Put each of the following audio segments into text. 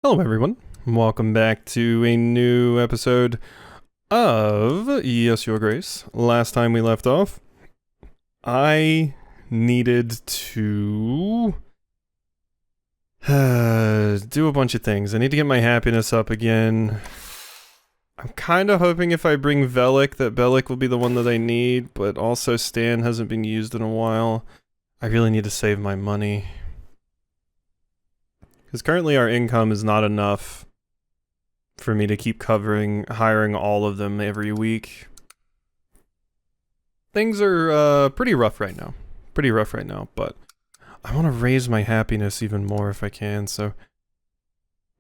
Hello, everyone. Welcome back to a new episode of Yes, Your Grace. Last time we left off, I needed to do a bunch of things. I need to get my happiness up again. I'm kind of hoping if I bring Velik, that Velik will be the one that I need, but also Stan hasn't been used in a while. I really need to save my money. Because currently our income is not enough for me to keep hiring all of them every week. Things are pretty rough right now. But I want to raise my happiness even more if I can, so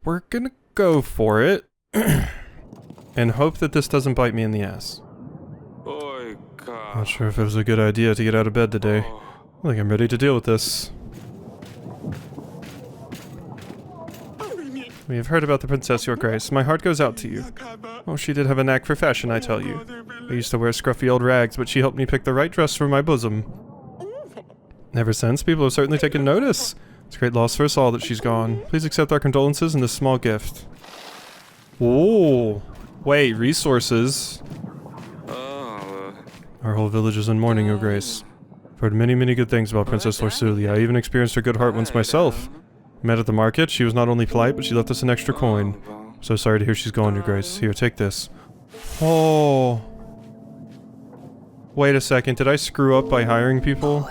we're gonna go for it and hope that this doesn't bite me in the ass. Not sure if it was a good idea to get out of bed today. I think I'm ready to deal with this. We have heard about the Princess, Your Grace. My heart goes out to you. Oh, she did have a knack for fashion, I tell you. I used to wear scruffy old rags, but she helped me pick the right dress for my bosom. Ever since, people have certainly taken notice. It's a great loss for us all that she's gone. Please accept our condolences and this small gift. Oh, wait, resources. Our whole village is in mourning, Your Grace. I've heard many, many good things about Princess Lorsulia. I even experienced her good heart once myself. Met at the market, she was not only polite, but she left us an extra coin. So sorry to hear she's gone, Your Grace. Here, take this. Oh. Wait a second, did I screw up by hiring people?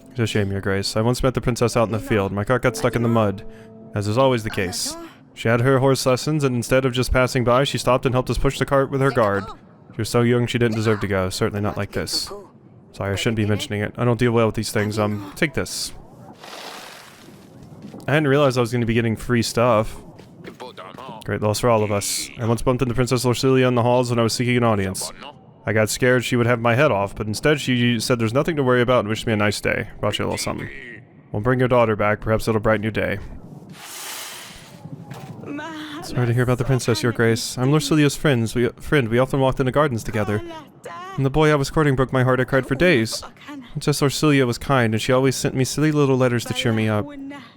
It's a shame, Your Grace. I once met the princess out in the field. My cart got stuck in the mud, as is always the case. She had her horse lessons, and instead of just passing by, she stopped and helped us push the cart with her guard. She was so young she didn't deserve to go, certainly not like this. Sorry, I shouldn't be mentioning it. I don't deal well with these things. Take this. I hadn't realized I was going to be getting free stuff. Great loss for all of us. I once bumped into Princess Lorsulia in the halls when I was seeking an audience. I got scared she would have my head off, but instead she said there's nothing to worry about and wished me a nice day. Brought you a little something. We'll bring your daughter back, perhaps it'll brighten your day. Sorry to hear about the princess, Your Grace. I'm Lorsulia's friend. We often walked in the gardens together. When the boy I was courting broke my heart, I cried for days. Princess Lorsulia was kind, and she always sent me silly little letters to cheer me up.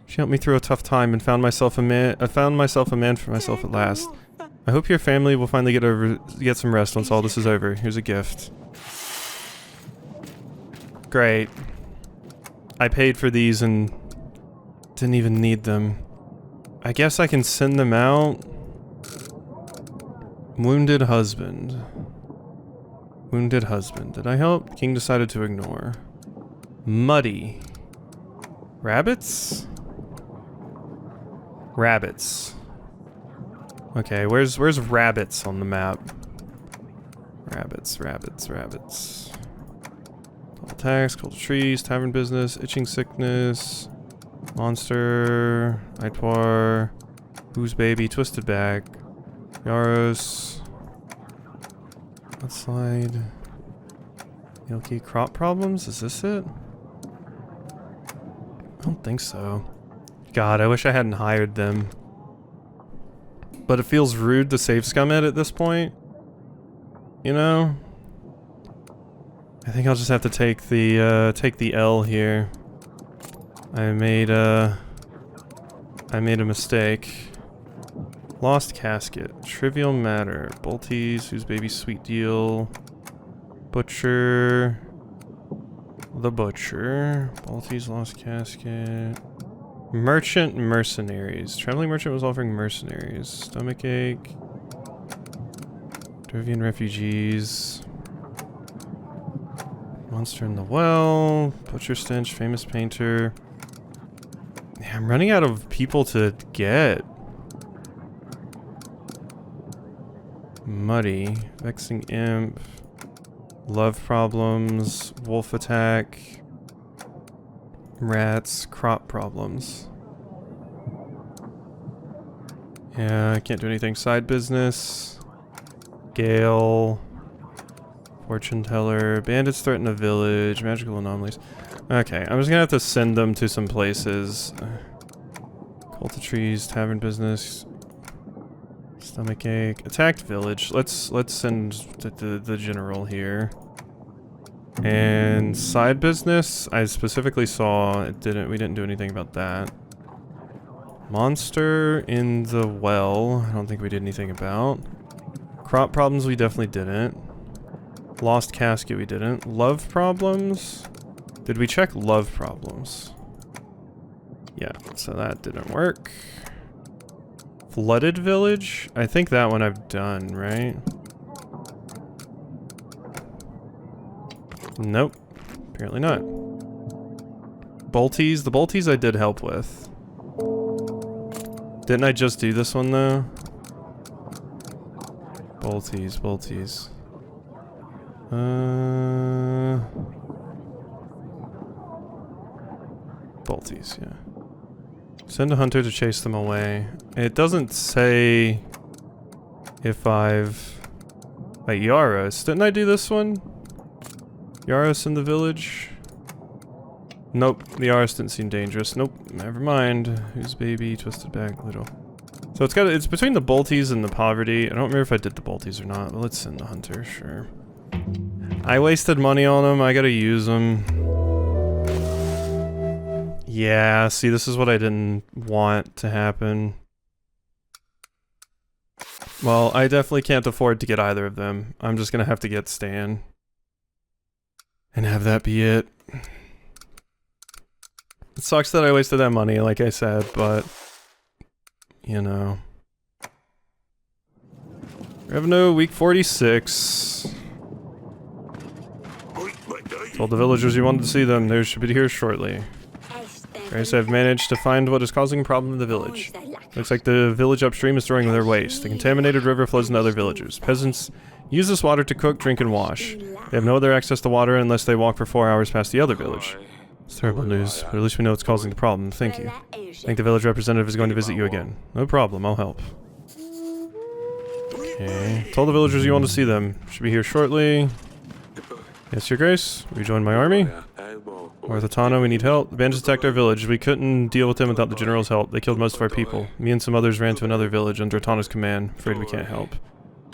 She helped me through a tough time and found myself a man for myself at last. I hope your family will finally get some rest once all this is over. Here's a gift. Great. I paid for these and didn't even need them. I guess I can send them out. Wounded husband. Wounded husband. Did I help? King decided to ignore. Muddy. Rabbits? Rabbits. Okay, where's rabbits on the map? Rabbits. Cold attacks, cold trees, tavern business, itching sickness, monster, Itwar, who's baby, twisted bag, Yaros, slide, Milky crop problems, is this it? I don't think so. God, I wish I hadn't hired them. But it feels rude to save scum it at this point. You know? I think I'll just have to take the L here. I made a mistake. Lost casket. Trivial matter. Bolties, who's baby sweet deal. Butcher. The butcher. Bolties, lost casket. Merchant mercenaries. Traveling merchant was offering mercenaries. Stomachache. Dervian refugees. Monster in the well. Butcher stench. Famous painter. Yeah, I'm running out of people to get. Muddy. Vexing imp. Love problems. Wolf attack. Rats, crop problems. Yeah, I can't do anything. Side business. Gale. Fortune teller. Bandits threaten a village. Magical anomalies. Okay, I'm just gonna have to send them to some places. Cult of trees, tavern business. Stomachache. Attacked village. Let's send the general here. And side business, I specifically saw we didn't do anything about that. Monster in the well. I don't think we did anything about. Crop problems we definitely didn't. Lost casket we didn't. Love problems? Did we check love problems? Yeah, so that didn't work. Flooded village? I think that one I've done, right? Nope. Apparently not. Bolties? The bolties I did help with. Didn't I just do this one though? Bolties, bolties. Bolties, yeah. Send a hunter to chase them away. It doesn't say if I've... Wait, Yaros. Didn't I do this one? Yaros in the village? Nope, the Yaros didn't seem dangerous. Nope, never mind. Whose baby? Twisted back, little. So it's between the bolties and the poverty. I don't remember if I did the bolties or not, but let's send the hunter, sure. I wasted money on them, I gotta use them. Yeah, see, this is what I didn't want to happen. Well, I definitely can't afford to get either of them. I'm just gonna have to get Stan. And have that be it. It sucks that I wasted that money, like I said, but... You know. Grevno, week 46. Told the villagers you wanted to see them. They should be here shortly. Grace, I've managed to find what is causing a problem in the village. Looks like the village upstream is throwing their waste. The contaminated river flows into other villages. Peasants use this water to cook, drink, and wash. They have no other access to water unless they walk for 4 hours past the other village. It's terrible news, but at least we know what's causing the problem. Thank you. I think the village representative is going to visit you again. No problem, I'll help. Okay. Told the villagers you want to see them. Should be here shortly. Yes, your grace. Rejoin my army. Orthotana, we need help. The bandits attacked our village. We couldn't deal with them without the general's help. They killed most of our people. Me and some others ran to another village under Otana's command. Afraid we can't help.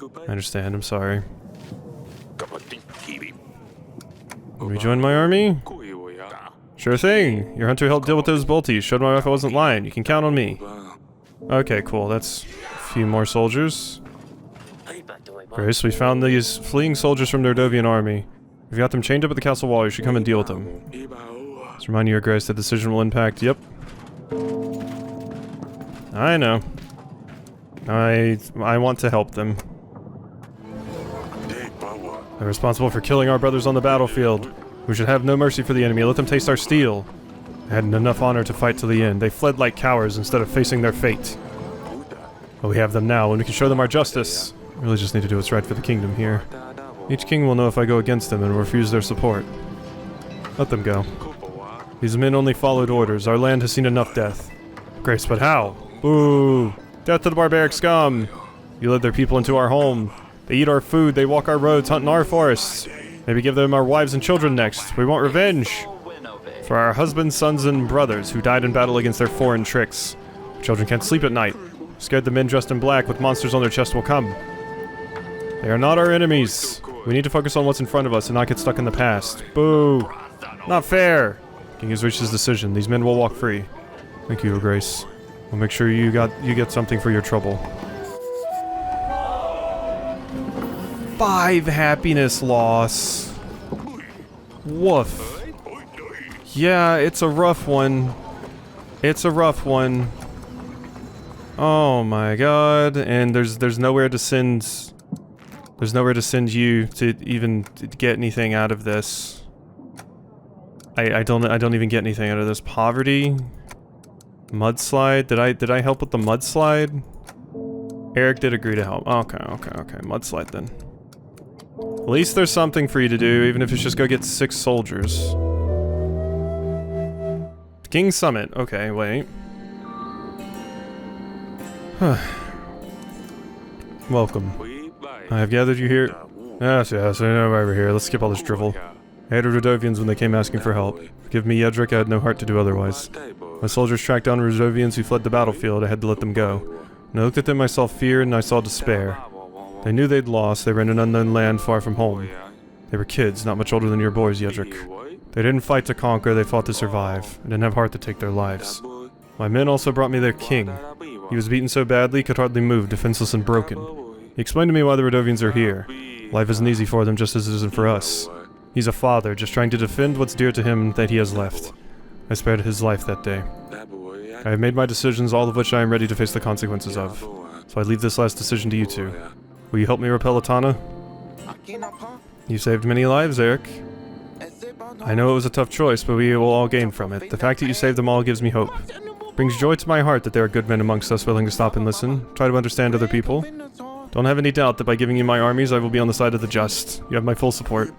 I understand, I'm sorry. Rejoin my army? Sure thing. Your hunter helped deal with those bolties. Showed my wife I wasn't lying. You can count on me. Okay, cool. That's a few more soldiers. Grace, we found these fleeing soldiers from the Erdovian army. We've got them chained up at the castle wall. You should come and deal with them. Just remind you, your grace, the decision will impact... Yep. I know. I want to help them. They're responsible for killing our brothers on the battlefield. We should have no mercy for the enemy. Let them taste our steel. They had enough honor to fight to the end. They fled like cowards instead of facing their fate. But we have them now, and we can show them our justice. We really just need to do what's right for the kingdom here. Each king will know if I go against them and will refuse their support. Let them go. These men only followed orders. Our land has seen enough death. Grace, but how? Boo! Death to the barbaric scum! You led their people into our home. They eat our food, they walk our roads, hunt in our forests. Maybe give them our wives and children next. We want revenge. For our husbands, sons, and brothers who died in battle against their foreign tricks. Children can't sleep at night. Scared the men dressed in black with monsters on their chests will come. They are not our enemies. We need to focus on what's in front of us and not get stuck in the past. Boo! Not fair! King has reached his decision. These men will walk free. Thank you, Your Grace. We'll make sure you get something for your trouble. 5 happiness loss. Woof. Yeah, it's a rough one. It's a rough one. Oh my god. And there's nowhere to send... There's nowhere to send you to even get anything out of this. I don't even get anything out of this. Poverty? Mudslide? Did I help with the mudslide? Eric did agree to help. Okay. Mudslide then. At least there's something for you to do, even if it's just go get 6 soldiers. King Summit. Okay, wait. Welcome. I have gathered you here. Yes, I know why we're here. Let's skip all this drivel. I hated Rodovians when they came asking for help. Forgive me, Yedric, I had no heart to do otherwise. My soldiers tracked down Rodovians who fled the battlefield. I had to let them go. When I looked at them, I saw fear and I saw despair. They knew they'd lost. They were in an unknown land far from home. They were kids, not much older than your boys, Yedric. They didn't fight to conquer, they fought to survive. They didn't have heart to take their lives. My men also brought me their king. He was beaten so badly, could hardly move, defenseless and broken. He explained to me why the Rodovians are here. Life isn't easy for them, just as it isn't for us. He's a father, just trying to defend what's dear to him that he has left. I spared his life that day. I have made my decisions, all of which I am ready to face the consequences of. So I leave this last decision to you two. Will you help me repel Atana? You saved many lives, Eric. I know it was a tough choice, but we will all gain from it. The fact that you saved them all gives me hope. Brings joy to my heart that there are good men amongst us willing to stop and listen, try to understand other people. Don't have any doubt that by giving you my armies, I will be on the side of the just. You have my full support.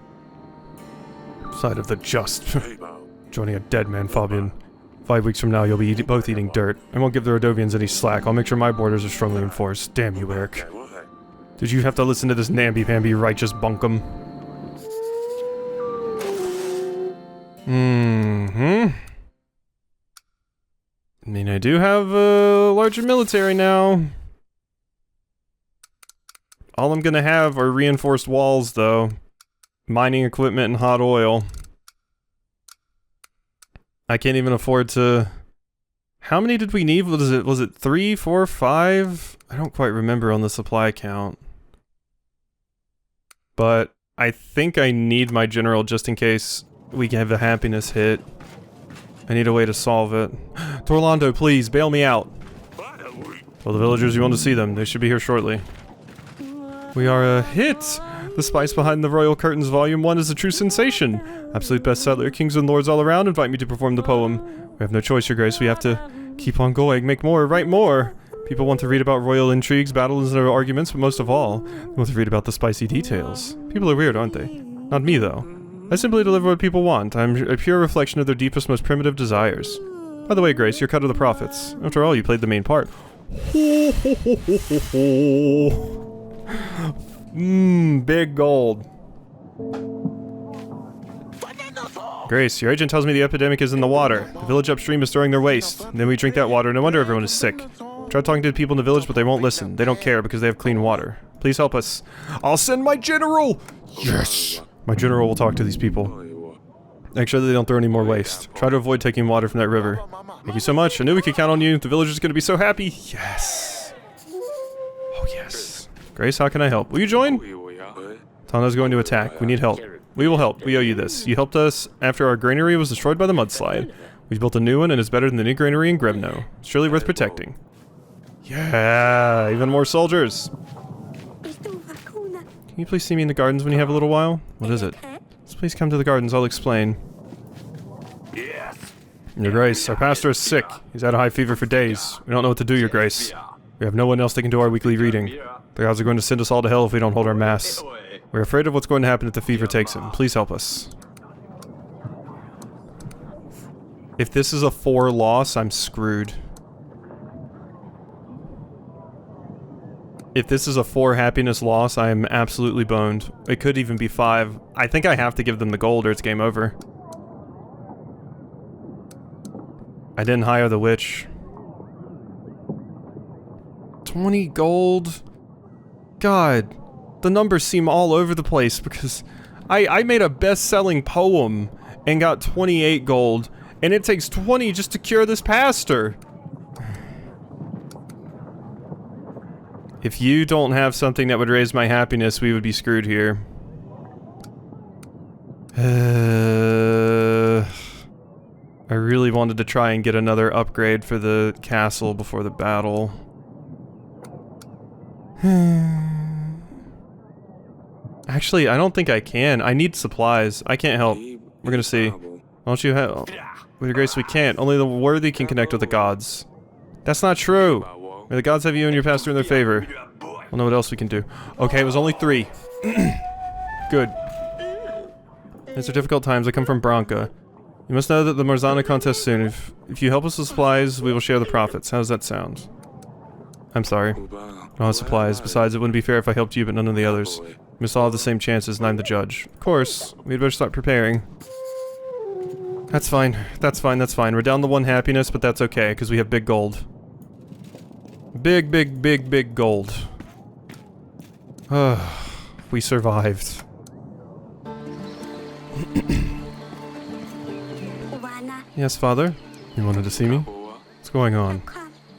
Side of the just. Joining a dead man, Fabian. 5 weeks from now, you'll be both eating dirt. I won't give the Rodovians any slack. I'll make sure my borders are strongly enforced. Damn you, Eric. Did you have to listen to this namby-pamby righteous bunkum? I mean, I do have a larger military now. All I'm gonna have are reinforced walls, though. Mining equipment and hot oil. I can't even afford to... How many did we need? Was it 3, 4, 5? I don't quite remember on the supply count. But I think I need my general just in case we have a happiness hit. I need a way to solve it. Torlando, please, bail me out. Tell the villagers you want to see them. They should be here shortly. We are a hit! The Spice Behind the Royal Curtains Volume 1 is a true sensation. Absolute bestseller. Kings and lords all around invite me to perform the poem. We have no choice, Your Grace. We have to keep on going, make more, write more. People want to read about royal intrigues, battles, and arguments, but most of all, they want to read about the spicy details. People are weird, aren't they? Not me, though. I simply deliver what people want. I'm a pure reflection of their deepest, most primitive desires. By the way, Grace, you're cut of the prophets. After all, you played the main part. Big gold. Grace, your agent tells me the epidemic is in the water. The village upstream is throwing their waste. Then we drink that water, no wonder everyone is sick. Try talking to the people in the village, but they won't listen. They don't care because they have clean water. Please help us. I'll send my general! Yes! My general will talk to these people. Make sure that they don't throw any more waste. Try to avoid taking water from that river. Thank you so much. I knew we could count on you. The villagers are going to be so happy. Yes! Oh, yes. Grace, how can I help? Will you join? Tana's going to attack. We need help. We will help. We owe you this. You helped us after our granary was destroyed by the mudslide. We've built a new one and it's better than any granary in Grevno. It's surely worth protecting. Yeah, even more soldiers. Can you please see me in the gardens when you have a little while? What is it? Just please come to the gardens, I'll explain. Yes. Your Grace, our pastor is sick. He's had a high fever for days. We don't know what to do, Your Grace. We have no one else that can do our weekly reading. The gods are going to send us all to hell if we don't hold our mass. We're afraid of what's going to happen if the fever takes him. Please help us. If this is a 4 loss, I'm screwed. If this is a 4 happiness loss, I am absolutely boned. It could even be 5. I think I have to give them the gold or it's game over. I didn't hire the witch. 20 gold? God, the numbers seem all over the place because I made a best-selling poem and got 28 gold, and it takes 20 just to cure this pastor. If you don't have something that would raise my happiness, we would be screwed here. I really wanted to try and get another upgrade for the castle before the battle. Actually, I don't think I can. I need supplies. I can't help. We're gonna see. Why don't you help? With your grace, we can't. Only the worthy can connect with the gods. That's not true. May the gods have you and your pastor in their favor. We'll know what else we can do. Okay, it was only 3. Good. These are difficult times. I come from Branca. You must know that the Marzana contest soon. If you help us with supplies, we will share the profits. How does that sound? I'm sorry. I don't have supplies. Besides, it wouldn't be fair if I helped you but none of the others. We must all have the same chances and I'm the judge. Of course. We'd better start preparing. That's fine. That's fine. That's fine. We're down to 1 happiness, but that's okay, because we have big gold. Big, big, big, big gold. We survived. Yes, father? You wanted to see me? What's What's going on?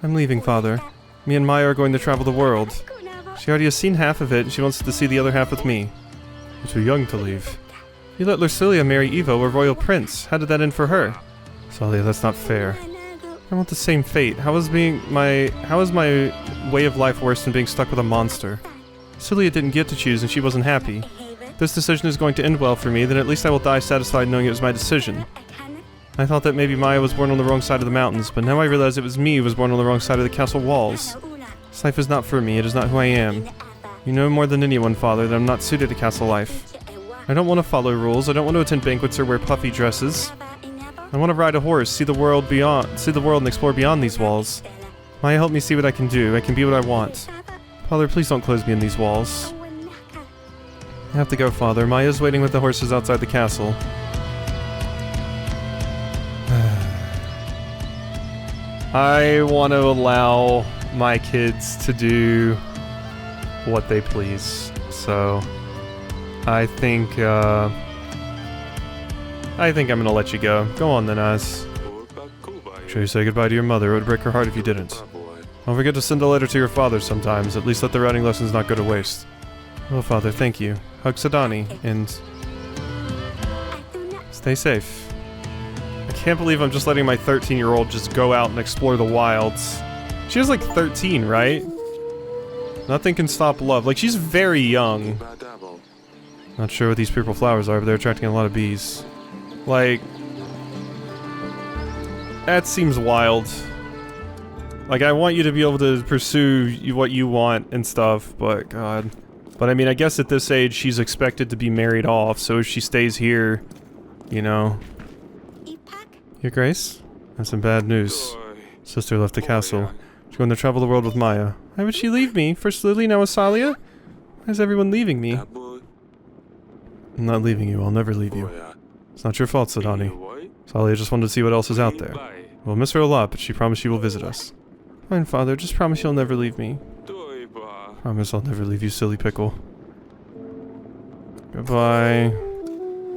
I'm leaving, Father. Me and Maya are going to travel the world. She already has seen half of it, and she wants to see the other half with me. You're too young to leave. You let Lucilia marry Evo, a royal prince. How did that end for her? Salia, that's not fair. I want the same fate. How is my way of life worse than being stuck with a monster? Cilia didn't get to choose, and she wasn't happy. If this decision is going to end well for me, then at least I will die satisfied knowing it was my decision. I thought that maybe Maya was born on the wrong side of the mountains, but now I realize it was me who was born on the wrong side of the castle walls. This life is not for me, it is not who I am. You know more than anyone, Father, that I'm not suited to castle life. I don't want to follow rules, I don't want to attend banquets or wear puffy dresses. I want to ride a horse, see the world and explore beyond these walls. Maya, help me see what I can do, I can be what I want. Father, please don't close me in these walls. I have to go, Father. Maya's waiting with the horses outside the castle. I want to allow my kids to do what they please, so I think I'm gonna let you go. Go on then, Az. Make sure you say goodbye to your mother. It would break her heart if you didn't. Don't forget to send a letter to your father sometimes. At least let the writing lessons not go to waste. Well, Father, thank you. Hug Sadani, and stay safe. I can't believe I'm just letting my 13-year-old just go out and explore the wilds. She was like 13, right? Nothing can stop love. Like, she's very young. Not sure what these purple flowers are, but they're attracting a lot of bees. Like, that seems wild. Like, I want you to be able to pursue what you want and stuff, but God. But I mean, I guess at this age, she's expected to be married off, so if she stays here, you know. Your Grace? That's some bad news. Sister left the castle. She's going to travel the world with Maya. Why would she leave me? First Lily, now Asalia? Why is everyone leaving me? I'm not leaving you. I'll never leave you. It's not your fault, Sadani. Salia just wanted to see what else is out there. We'll miss her a lot, but she promised she will visit us. Fine, Father. Just promise you'll never leave me. Promise I'll never leave you, silly pickle. Goodbye.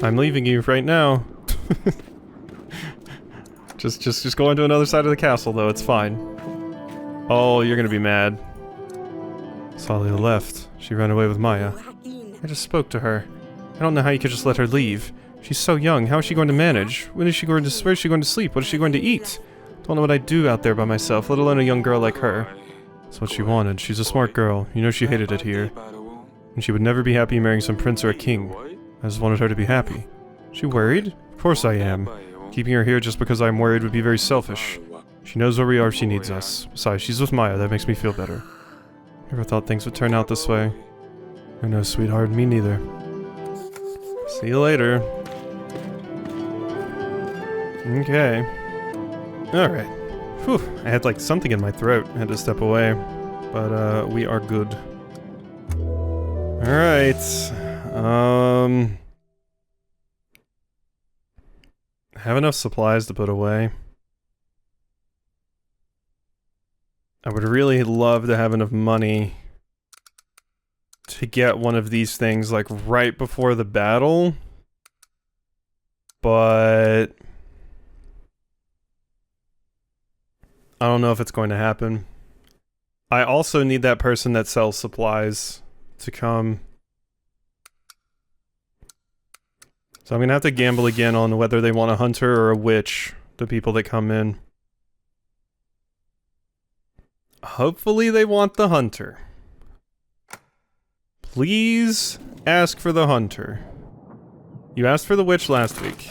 I'm leaving you right now. Just go into another side of the castle, though. It's fine. Oh, you're gonna be mad. Salia left. She ran away with Maya. I just spoke to her. I don't know how you could just let her leave. She's so young. How is she going to manage? Where is she going to sleep? What is she going to eat? Don't know what I'd do out there by myself, let alone a young girl like her. That's what she wanted. She's a smart girl. You know she hated it here. And she would never be happy marrying some prince or a king. I just wanted her to be happy. She worried? Of course I am. Keeping her here just because I'm worried would be very selfish. She knows where we are if she needs us. Besides, she's with Maya. That makes me feel better. Never thought things would turn out this way. I know, sweetheart. Me neither. See you later. Okay. Alright. Whew. I had like something in my throat. I had to step away. But we are good. Alright. Have enough supplies to put away. I would really love to have enough money to get one of these things like right before the battle. But I don't know if it's going to happen. I also need that person that sells supplies to come. So I'm gonna have to gamble again on whether they want a hunter or a witch, the people that come in. Hopefully they want the hunter. Please ask for the hunter. You asked for the witch last week.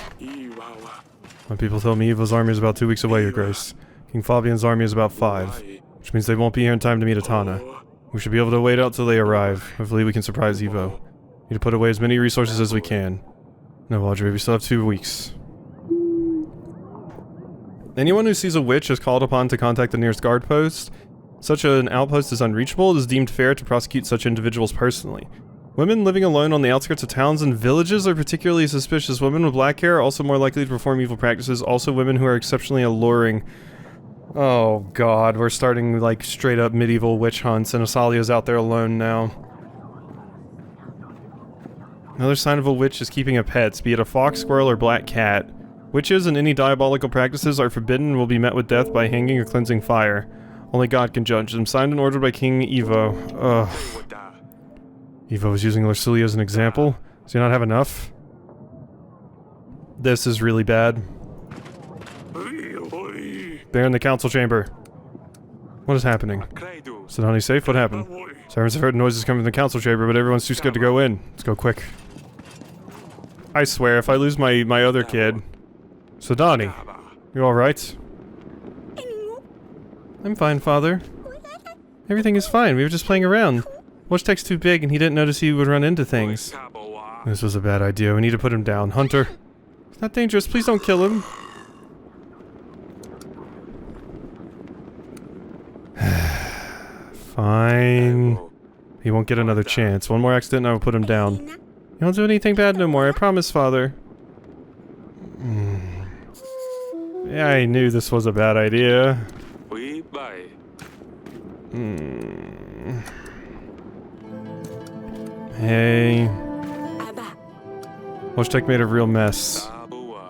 My people told me Evo's army is about 2 weeks away, Your Grace. King Fabian's army is about 5, which means they won't be here in time to meet Atana. We should be able to wait out till they arrive. Hopefully we can surprise Evo. Need to put away as many resources as we can. No, Audrey, we still have 2 weeks. Anyone who sees a witch is called upon to contact the nearest guard post. Such an outpost is unreachable. It is deemed fair to prosecute such individuals personally. Women living alone on the outskirts of towns and villages are particularly suspicious. Women with black hair are also more likely to perform evil practices. Also, women who are exceptionally alluring. Oh god, we're starting like straight up medieval witch hunts, and Asalia's out there alone now. Another sign of a witch is keeping a pet, be it a fox, squirrel, or black cat. Witches and any diabolical practices are forbidden and will be met with death by hanging or cleansing fire. Only God can judge them. Signed and ordered by King Evo. Ugh. Evo is using Lorsilia as an example. Does he not have enough? This is really bad. Bear in the council chamber. What is happening? Sidani safe? What happened? Servants have heard noises coming from the council chamber, but everyone's too scared to go in. Let's go quick. I swear, if I lose my other kid... Sidani, you alright? I'm fine, father. Everything is fine, we were just playing around. Wojtek's too big and he didn't notice he would run into things. This was a bad idea, we need to put him down. Hunter. It's not dangerous, please don't kill him. Fine. He won't get another chance. One more accident and I will put him down. You won't do anything bad no more, I promise, father. Yeah, I knew this was a bad idea. Hey. Wojtek made a real mess.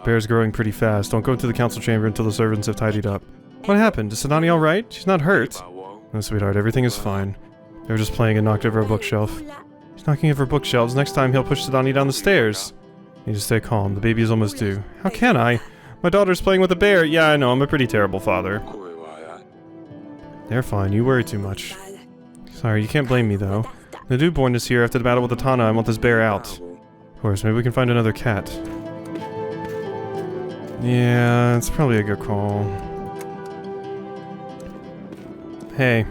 Bear's growing pretty fast. Don't go into the council chamber until the servants have tidied up. What happened? Is Sidani alright? She's not hurt. No, sweetheart, everything is fine. They were just playing and knocked over a bookshelf. He's knocking over bookshelves. Next time he'll push Sidani down the stairs. Need to stay calm. The baby is almost due. How can I? My daughter's playing with a bear. Yeah, I know. I'm a pretty terrible father. They're fine. You worry too much. Sorry, you can't blame me, though. The newborn is here after the battle with the Tana. I want this bear out. Of course, maybe we can find another cat. Yeah, it's probably a good call. Hey.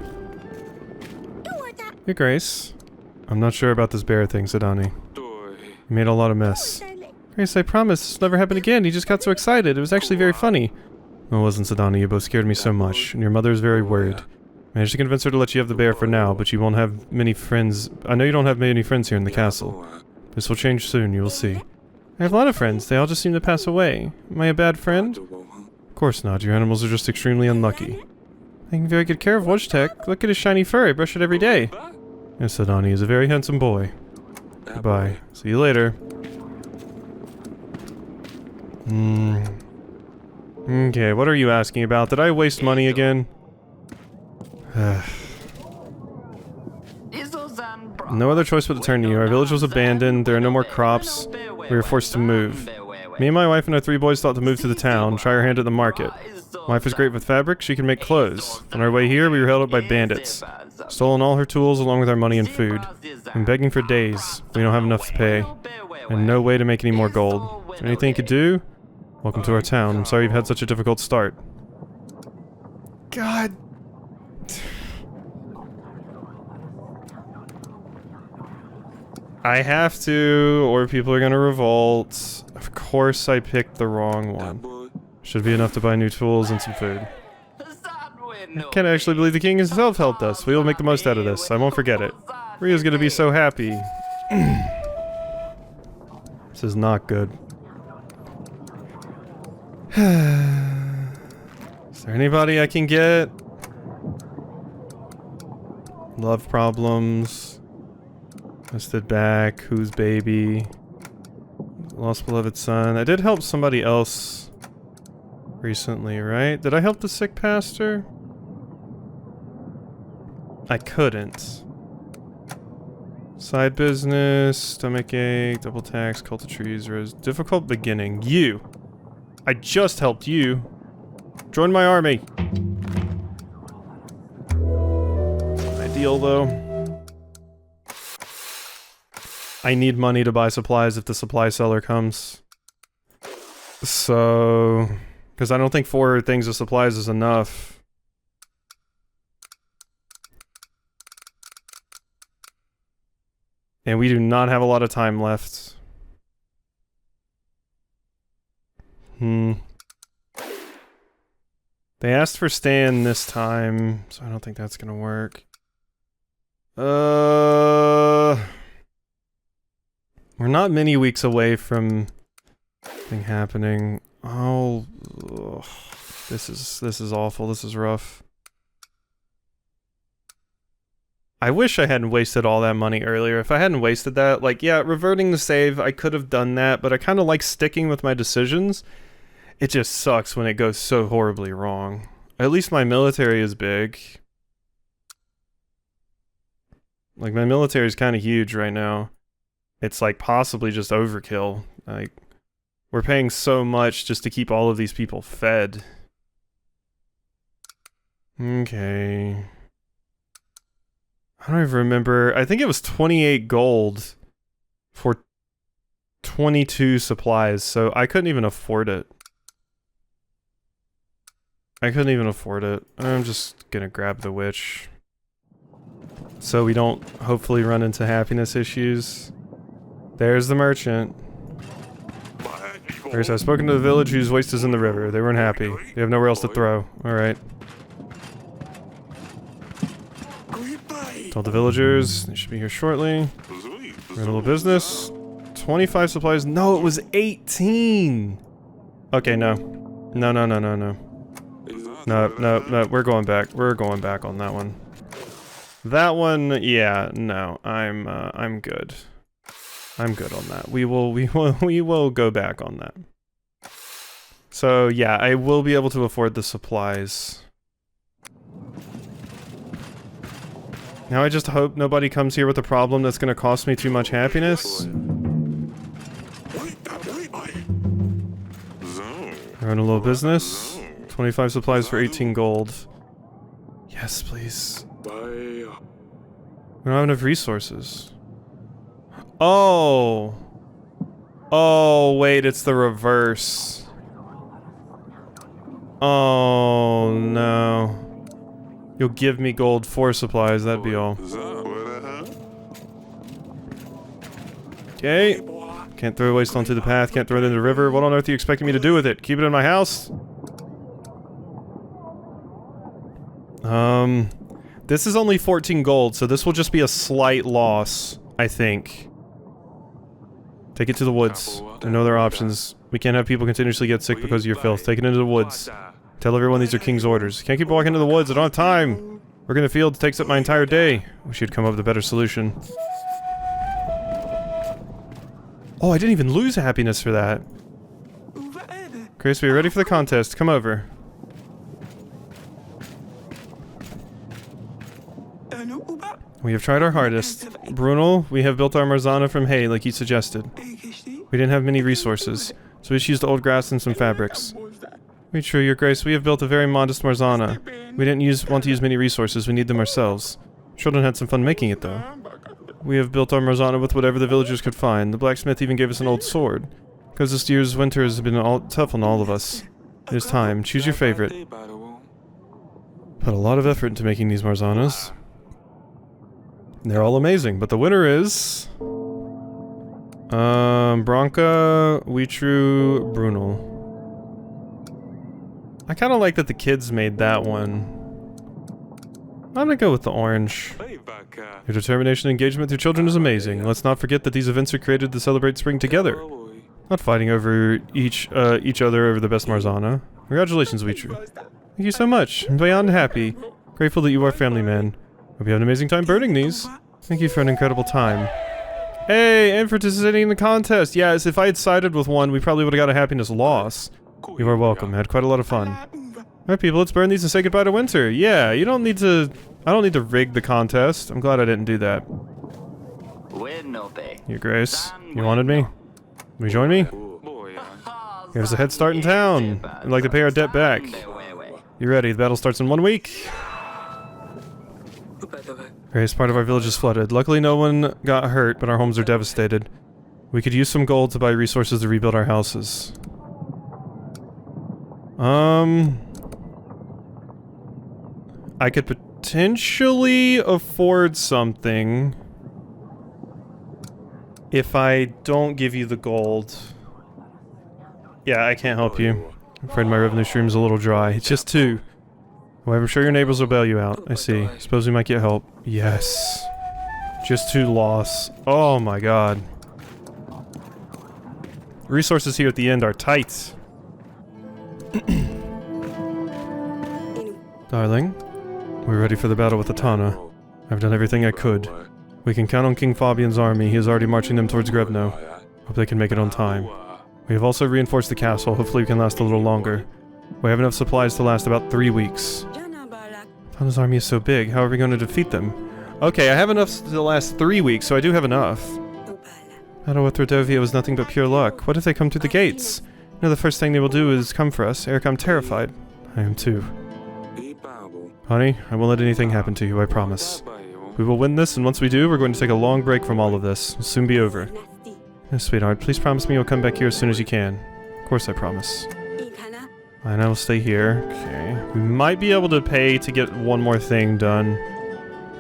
Your Grace. I'm not sure about this bear thing, Sidani. You made a lot of mess. Grace, I promise this will never happen again. He just got so excited. It was actually very funny. No, it wasn't, Sidani. You both scared me so much, and your mother is very worried. Managed to convince her to let you have the bear for now, but you won't have many friends. I know you don't have many friends here in the castle. This will change soon, you will see. I have a lot of friends. They all just seem to pass away. Am I a bad friend? Of course not. Your animals are just extremely unlucky. Taking very good care of Wojtek. Look at his shiny fur. I brush it every day. Yes, Sidani is a very handsome boy. Goodbye. See you later. Okay, what are you asking about? Did I waste money again? No other choice but to turn to you. Our village was abandoned. There are no more crops. We were forced to move. Me and my wife and our 3 boys thought to move to the town, try our hand at the market. My wife is great with fabric, she can make clothes. On our way here, we were held up by bandits. Stolen all her tools along with our money and food. Been begging for days. We don't have enough to pay. And no way to make any more gold. Is there anything you could do? Welcome to our town. I'm sorry you've had such a difficult start. God. I have to, or people are gonna revolt. Of course I picked the wrong one. Should be enough to buy new tools and some food. I can't actually believe the king himself helped us. We will make the most out of this. I won't forget it. Rio's gonna be so happy. This is not good. Is there anybody I can get? Love problems. Listed back. Whose baby? Lost beloved son. I did help somebody else recently, right? Did I help the sick pastor? I couldn't. Side business, stomach ache, double tax, cult of trees, difficult beginning. You! I just helped you. Join my army. Ideal though. I need money to buy supplies if the supply seller comes. So... because I don't think 4 things of supplies is enough. And we do not have a lot of time left. They asked for Stan this time, so I don't think that's gonna work. We're not many weeks away from thing happening. Oh, ugh. This is awful. This is rough. I wish I hadn't wasted all that money earlier. If I hadn't wasted that, like, yeah, reverting the save, I could have done that, but I kind of like sticking with my decisions. It just sucks when it goes so horribly wrong. At least my military is big. Like, my military is kind of huge right now. It's like possibly just overkill. Like, we're paying so much just to keep all of these people fed. Okay. I don't even remember. I think it was 28 gold for 22 supplies, so I couldn't even afford it. I'm just gonna grab the witch. So we don't hopefully run into happiness issues. There's the merchant. I've spoken to the village whose waste is in the river. They weren't happy. They have nowhere else to throw. Alright. Told the villagers they should be here shortly. Run a little business. 25 supplies. No, it was 18! Okay, no. No. No, we're going back. We're going back on that one. That one, yeah, no. I'm good. I'm good on that. We will go back on that. So, yeah, I will be able to afford the supplies. Now I just hope nobody comes here with a problem that's gonna cost me too much happiness. Run a little business. 25 supplies for 18 gold. Yes, please. We don't have enough resources. Oh! Oh, wait, it's the reverse. Oh, no. You'll give me gold for supplies, that'd be all. Okay. Can't throw waste onto the path, can't throw it into the river. What on earth are you expecting me to do with it? Keep it in my house? This is only 14 gold, so this will just be a slight loss, I think. Take it to the woods. There are no other options. We can't have people continuously get sick because of your filth. Take it into the woods. Tell everyone these are King's orders. Can't keep walking into the woods, I don't have time! Working in the field takes up my entire day. We should come up with a better solution. Oh, I didn't even lose happiness for that. Grace, we are ready for the contest. Come over. We have tried our hardest. Bruno, we have built our Marzana from hay like you suggested. We didn't have many resources, so we just used old grass and some fabrics. We true, your grace, we have built a very modest Marzana. We didn't want to use many resources, we need them ourselves. Children had some fun making it though. We have built our Marzana with whatever the villagers could find. The blacksmith even gave us an old sword. Because this year's winter has been tough on all of us. It is time, choose your favorite. Put a lot of effort into making these Marzanas. They're all amazing, but the winner is... Bronca, Weitru, Brunel. I kinda like that the kids made that one. I'm gonna go with the orange. Your determination and engagement with your children is amazing. Let's not forget that these events are created to celebrate spring together. Not fighting over each other over the best Marzana. Congratulations, Weitru. Thank you so much. I'm beyond happy. Grateful that you are a family man. Hope you have an amazing time burning these. Thank you for an incredible time. Hey, and for participating in the contest. Yes, if I had sided with one, we probably would have got a happiness loss. You are welcome. I had quite a lot of fun. Alright people, let's burn these and say goodbye to winter. Yeah, you don't need to... I don't need to rig the contest. I'm glad I didn't do that. Your Grace, you wanted me? Will you join me? Give us a head start in town. I'd like to pay our debt back. You ready? The battle starts in 1 week. Grace, part of our village is flooded. Luckily no one got hurt, but our homes are devastated. We could use some gold to buy resources to rebuild our houses. I could potentially afford something if I don't give you the gold. Yeah, I can't help you. I'm afraid my revenue stream's a little dry. It's just 2. Well, I'm sure your neighbors will bail you out. I see. Suppose we might get help. Yes. Just 2 loss. Oh my god. Resources here at the end are tight. Darling, we're ready for the battle with Atana. I've done everything I could. We can count on King Fabian's army. He is already marching them towards Grevno. Hope they can make it on time. We have also reinforced the castle. Hopefully we can last a little longer. We have enough supplies to last about 3 weeks. Tana's army is so big. How are we going to defeat them? Okay, I have enough to last 3 weeks, so I do have enough. Battle with Rodovia was nothing but pure luck. What if they come through the gates? You know, the first thing they will do is come for us. Eric, I'm terrified. I am too. Honey, I won't let anything happen to you, I promise. We will win this, and once we do, we're going to take a long break from all of this. It'll soon be over. Yes, sweetheart, please promise me you'll come back here as soon as you can. Of course I promise. And I will stay here. Okay. We might be able to pay to get one more thing done.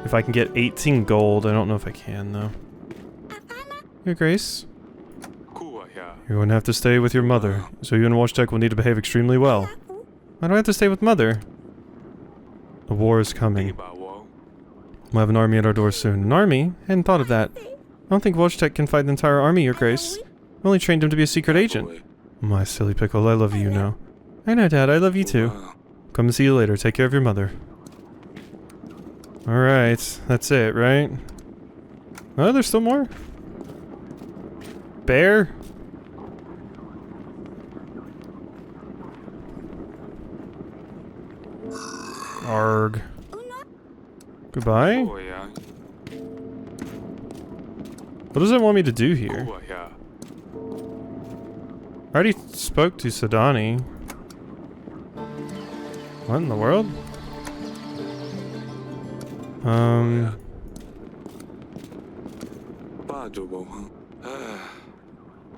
If I can get 18 gold. I don't know if I can, though. Your Grace? You're going to have to stay with your mother, so you and Wojtek will need to behave extremely well. Why do I have to stay with Mother? The war is coming. We'll have an army at our door soon. An army? I hadn't thought of that. I don't think Wojtek can fight the entire army, Your Grace. I only trained him to be a secret agent. My silly pickle, I love you, you know. I know, Dad, I love you too. Come and see you later. Take care of your mother. Alright, that's it, right? Oh, there's still more? Bear? Arg. Goodbye? What does it want me to do here? I already spoke to Sadani. What in the world?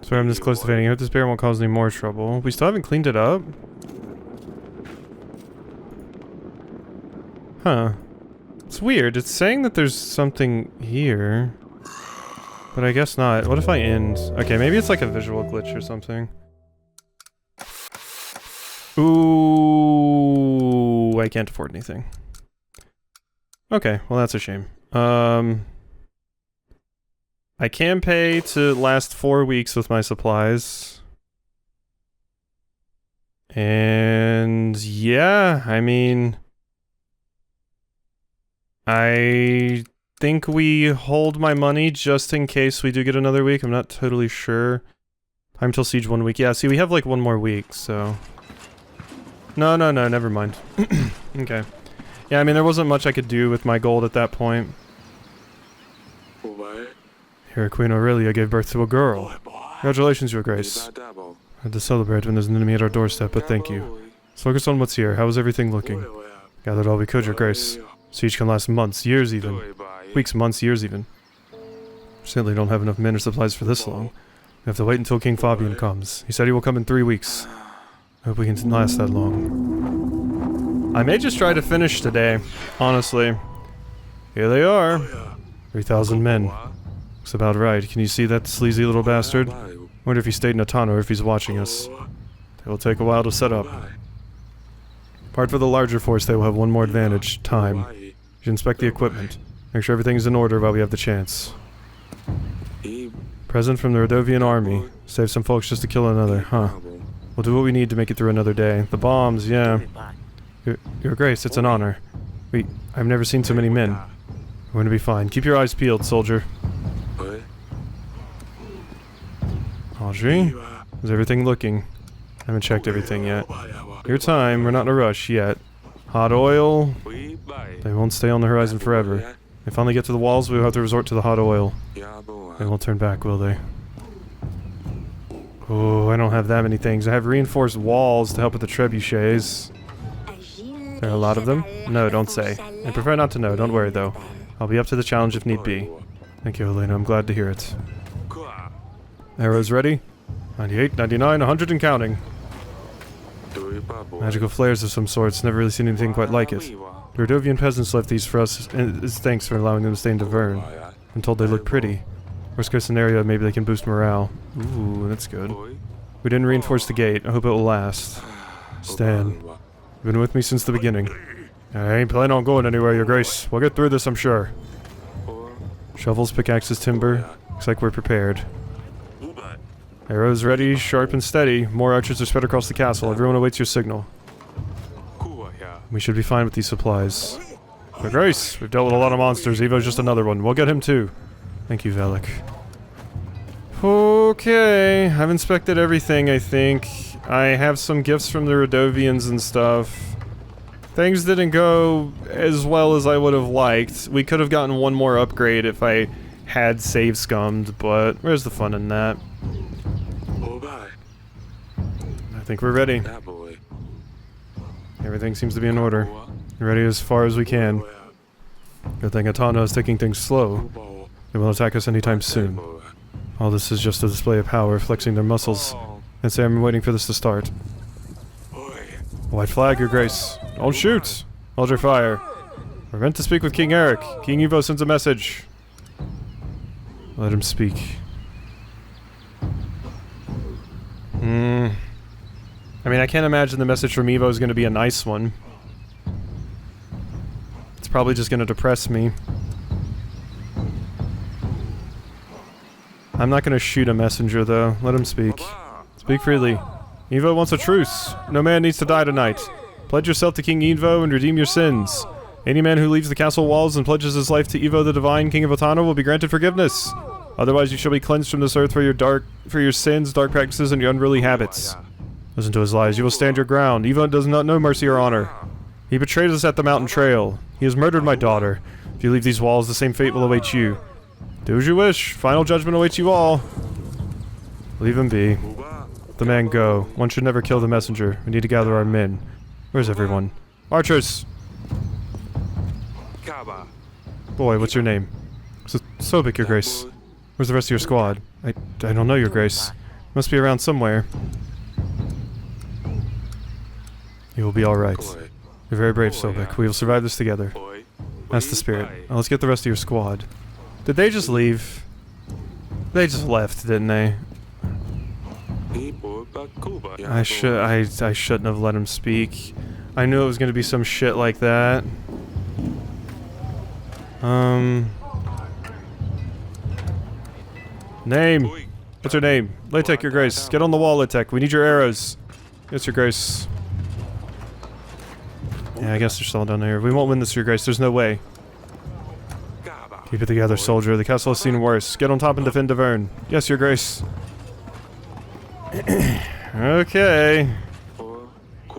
Sorry, I'm this close to fading. I hope this bear won't cause any more trouble. We still haven't cleaned it up? Huh. It's weird. It's saying that there's something here. But I guess not. What if I end? Okay, maybe it's like a visual glitch or something. Ooh, I can't afford anything. Okay, well that's a shame. I can pay to last 4 weeks with my supplies. And yeah, I mean, I think we hold my money just in case we do get another week. I'm not totally sure. Time till siege 1 week. Yeah, see, we have like 1 more week, so... No, never mind. Okay. Yeah, I mean, there wasn't much I could do with my gold at that point. Here, Queen Aurelia gave birth to a girl. Congratulations, Your Grace. I had to celebrate when there's an enemy at our doorstep, but thank you. Let's focus on what's here. How is everything looking? Gathered all we could, Your Grace. Siege can last months, years even. Weeks, months, years even. Certainly don't have enough men or supplies for this long. We have to wait until King Fabian comes. He said he will come in 3 weeks. I hope we can last that long. I may just try to finish today, honestly. Here they are. 3,000 men. Looks about right. Can you see that sleazy little bastard? Wonder if he stayed in Atano or if he's watching us. It will take a while to set up. Apart from the larger force, they will have one more advantage. Time. You should inspect the equipment. Make sure everything's in order while we have the chance. Present from the Rodovian army. Save some folks just to kill another, huh? We'll do what we need to make it through another day. The bombs, yeah. Your Grace, it's an honor. I've never seen so many men. We're going to be fine. Keep your eyes peeled, soldier. Audrey? How's everything looking? I haven't checked everything yet. Your time, we're not in a rush yet. Hot oil? They won't stay on the horizon forever. They finally get to the walls, we'll have to resort to the hot oil. They won't turn back, will they? Oh, I don't have that many things. I have reinforced walls to help with the trebuchets. There are a lot of them? No, don't say. I prefer not to know, don't worry though. I'll be up to the challenge if need be. Thank you, Elena, I'm glad to hear it. Arrows ready? 98, 99, 100 and counting. Magical flares of some sorts, never really seen anything quite like it. The Rodovian peasants left these for us as thanks for allowing them to stay in Deverne. I'm told they look pretty. Worst case scenario, maybe they can boost morale. Ooh, that's good. We didn't reinforce the gate, I hope it will last. Stan, you've been with me since the beginning. I ain't planning on going anywhere, Your Grace. We'll get through this, I'm sure. Shovels, pickaxes, timber. Looks like we're prepared. Arrows ready, sharp and steady. More archers are spread across the castle. Everyone awaits your signal. We should be fine with these supplies. Your Grace, we've dealt with a lot of monsters. Evo's just another one. We'll get him too. Thank you, Velik. Okay, I've inspected everything, I think. I have some gifts from the Radovians and stuff. Things didn't go as well as I would have liked. We could have gotten one more upgrade if I had save scummed, but where's the fun in that? I think we're ready. Everything seems to be in order. Ready as far as we can. Good thing Atana is taking things slow. They won't attack us anytime soon. All this is just a display of power, flexing their muscles. And say I'm waiting for this to start. White flag, your grace. Don't shoot! Hold your fire. We're meant to speak with King Eric. King Evo sends a message. Let him speak. I mean, I can't imagine the message from Evo is going to be a nice one. It's probably just going to depress me. I'm not going to shoot a messenger, though. Let him speak. Speak freely. Evo wants a truce. No man needs to die tonight. Pledge yourself to King Evo and redeem your sins. Any man who leaves the castle walls and pledges his life to Evo the Divine, King of Atana, will be granted forgiveness. Otherwise you shall be cleansed from this earth for your sins, dark practices, and your unruly habits. Listen to his lies. You will stand your ground. Evo does not know mercy or honor. He betrayed us at the mountain trail. He has murdered my daughter. If you leave these walls, the same fate will await you. Do as you wish. Final judgment awaits you all. Leave him be. Let the man go. One should never kill the messenger. We need to gather our men. Where's everyone? Archers! Boy, what's your name? Sobek, your grace. Where's the rest of your squad? I don't know, your grace. Must be around somewhere. You will be alright. You're very brave, Sobek. We will survive this together. That's the spirit. Now let's get the rest of your squad. Did they just leave? They just left, didn't they? I shouldn't have let him speak. I knew it was gonna be some shit like that. Name! What's your name? Latek, your grace. Get on the wall, Latek. We need your arrows. Yes, your grace. Yeah, I guess they're still down there. We won't win this, your grace. There's no way. Keep it together, soldier. The castle has seen worse. Get on top and defend Davern. Yes, your grace. Okay.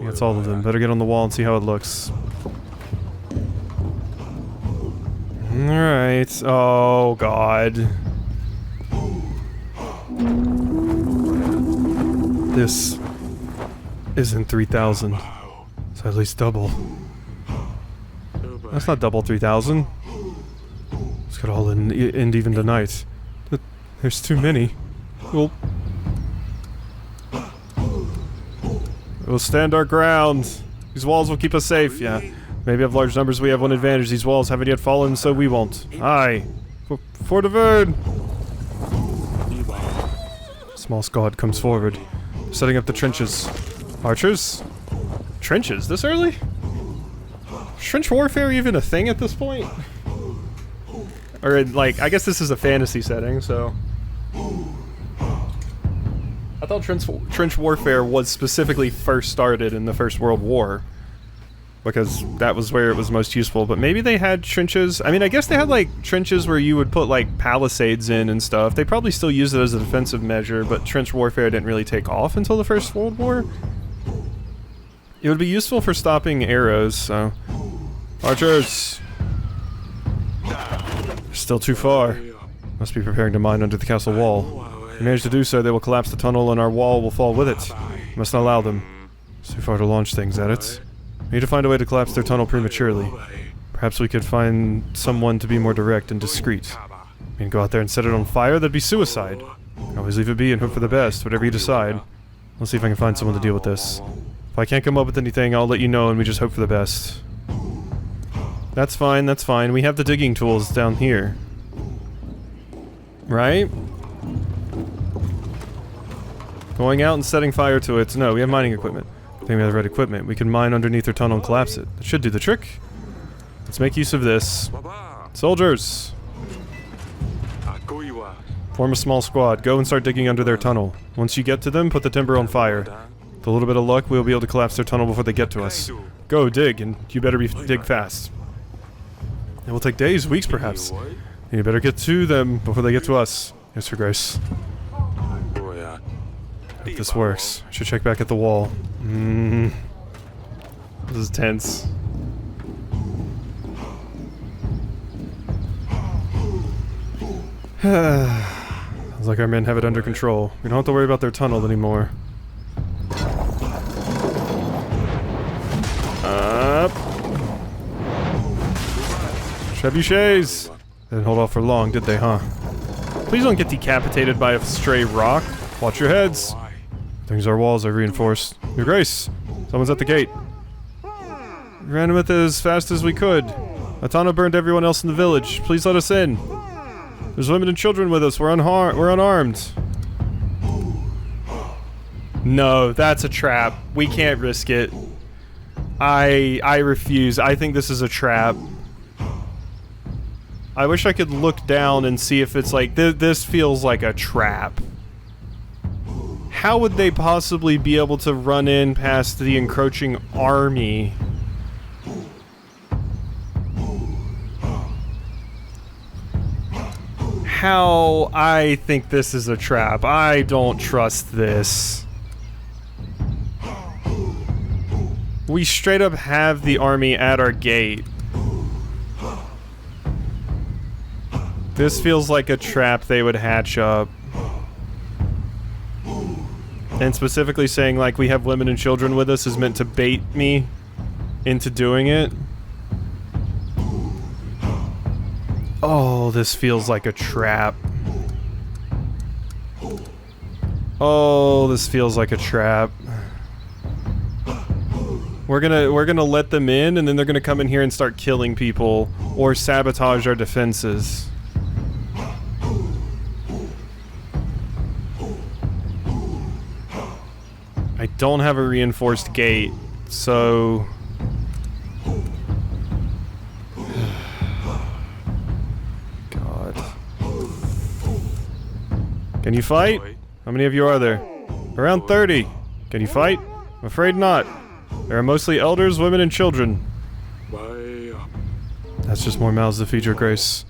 That's all of them. Better get on the wall and see how it looks. Alright. Oh, God. This isn't 3,000. It's at least double. That's not double 3,000. This could all end even tonight. There's too many. We'll stand our ground. These walls will keep us safe, yeah. Maybe of large numbers we have one advantage. These walls haven't yet fallen, so we won't. Aye. For the Vern! Small squad comes forward. Setting up the trenches. Archers? Trenches? This early? Trench warfare even a thing at this point? Or, like, I guess this is a fantasy setting, so... I thought trench warfare was specifically first started in the First World War. Because that was where it was most useful, but maybe they had trenches. I mean, I guess they had, like, trenches where you would put, like, palisades in and stuff. They probably still used it as a defensive measure, but trench warfare didn't really take off until the First World War. It would be useful for stopping arrows, so... Archers! Still too far. Must be preparing to mine under the castle wall. If they manage to do so, they will collapse the tunnel and our wall will fall with it. Must not allow them. It's too far to launch things at it. We need to find a way to collapse their tunnel prematurely. Perhaps we could find someone to be more direct and discreet. We can go out there and set it on fire? That'd be suicide. Always leave it be and hope for the best, whatever you decide. Let's see if I can find someone to deal with this. If I can't come up with anything, I'll let you know and we just hope for the best. That's fine, that's fine. We have the digging tools down here. Right? Going out and setting fire to it. No, we have mining equipment. I think we have the right equipment. We can mine underneath their tunnel and collapse it. That should do the trick. Let's make use of this. Soldiers! Form a small squad. Go and start digging under their tunnel. Once you get to them, put the timber on fire. With a little bit of luck, we'll be able to collapse their tunnel before they get to us. Go, dig, and you better dig fast. It will take days, weeks perhaps. And you better get to them before they get to us. Yes, Your Grace. If this works, I should check back at the wall. This is tense. Sounds like our men have it under control. We don't have to worry about their tunnel anymore. Up. Trebuchets! They didn't hold off for long, did they, huh? Please don't get decapitated by a stray rock. Watch your heads. Things our walls are reinforced. Your Grace! Someone's at the gate. We ran with it as fast as we could. Atana burned everyone else in the village. Please let us in. There's women and children with us. We're unarmed. No, that's a trap. We can't risk it. I refuse. I think this is a trap. I wish I could look down and see if it's like... This feels like a trap. How would they possibly be able to run in past the encroaching army? How? I think this is a trap. I don't trust this. We straight up have the army at our gate. This feels like a trap they would hatch up. And specifically saying like we have women and children with us is meant to bait me into doing it. Oh, this feels like a trap. Oh, this feels like a trap. We're gonna let them in, and then they're gonna come in here and start killing people or sabotage our defenses. I don't have a reinforced gate, so... God. Can you fight? How many of you are there? Around 30. Can you fight? I'm afraid not. There are mostly elders, women, and children. That's just more mouths to feed, Your Grace.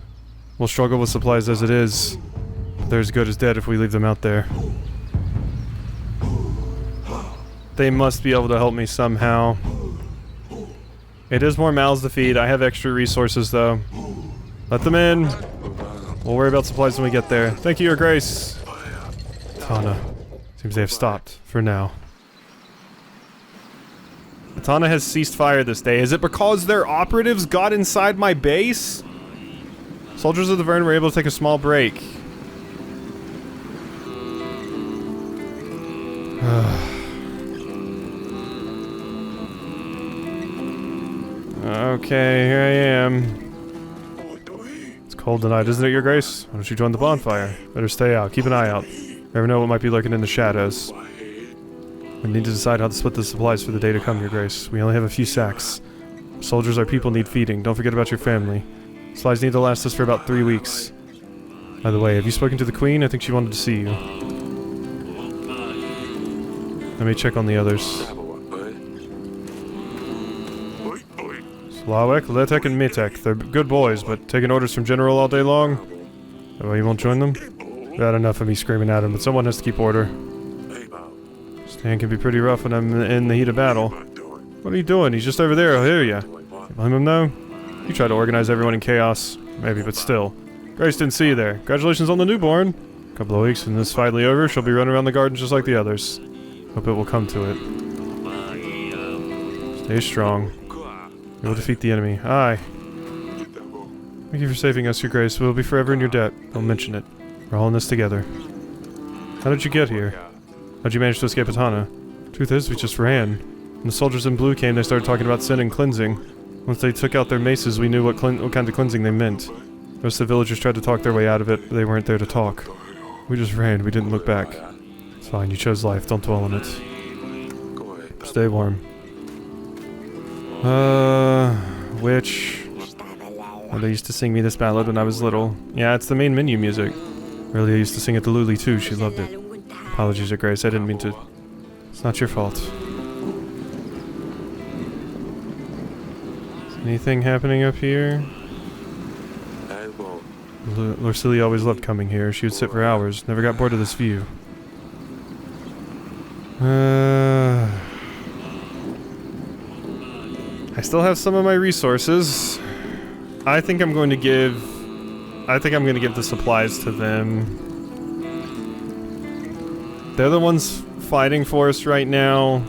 We'll struggle with supplies as it is. But they're as good as dead if we leave them out there. They must be able to help me somehow. It is more mouths to feed. I have extra resources, though. Let them in. We'll worry about supplies when we get there. Thank you, Your Grace. Atana. Seems they have stopped, for now. Atana has ceased fire this day. Is it because their operatives got inside my base? Soldiers of the Vern were able to take a small break. Okay, here I am. It's cold tonight, isn't it, Your Grace? Why don't you join the bonfire? Better stay out. Keep an eye out. Never know what might be lurking in the shadows. We need to decide how to split the supplies for the day to come, Your Grace. We only have a few sacks. Soldiers are people need feeding. Don't forget about your family. Supplies need to last us for about 3 weeks. By the way, have you spoken to the Queen? I think she wanted to see you. Let me check on the others. Slawek, Letek, and Mitek. They're good boys, but taking orders from General all day long? Oh, you won't join them? Bad enough of me screaming at him, but someone has to keep order. Stan can be pretty rough when I'm in the heat of battle. What are you doing? He's just over there, I'll hear ya. You blame him though? You try to organize everyone in chaos. Maybe, but still. Grace didn't see you there. Congratulations on the newborn. Couple of weeks and this is finally over, she'll be running around the garden just like the others. Hope it will come to it. Stay strong. We will defeat the enemy. Aye. Thank you for saving us, Your Grace. We'll be forever in your debt. Don't mention it. We're all in this together. How did you get here? How'd you manage to escape Atana? Truth is, we just ran. When the soldiers in blue came, they started talking about sin and cleansing. Once they took out their maces, we knew what kind of cleansing they meant. The rest of the villagers tried to talk their way out of it, but they weren't there to talk. We just ran, we didn't look back. It's fine, you chose life, don't dwell on it. Stay warm. Which... Oh, they used to sing me this ballad when I was little. Yeah, it's the main menu music. Really, I used to sing it to Luli too, she loved it. Apologies, Your Grace, I didn't mean to... It's not your fault. Is anything happening up here? Lorsilia always loved coming here. She would sit for hours, never got bored of this view. I still have some of my resources. I think I'm going to give the supplies to them. They're the ones fighting for us right now.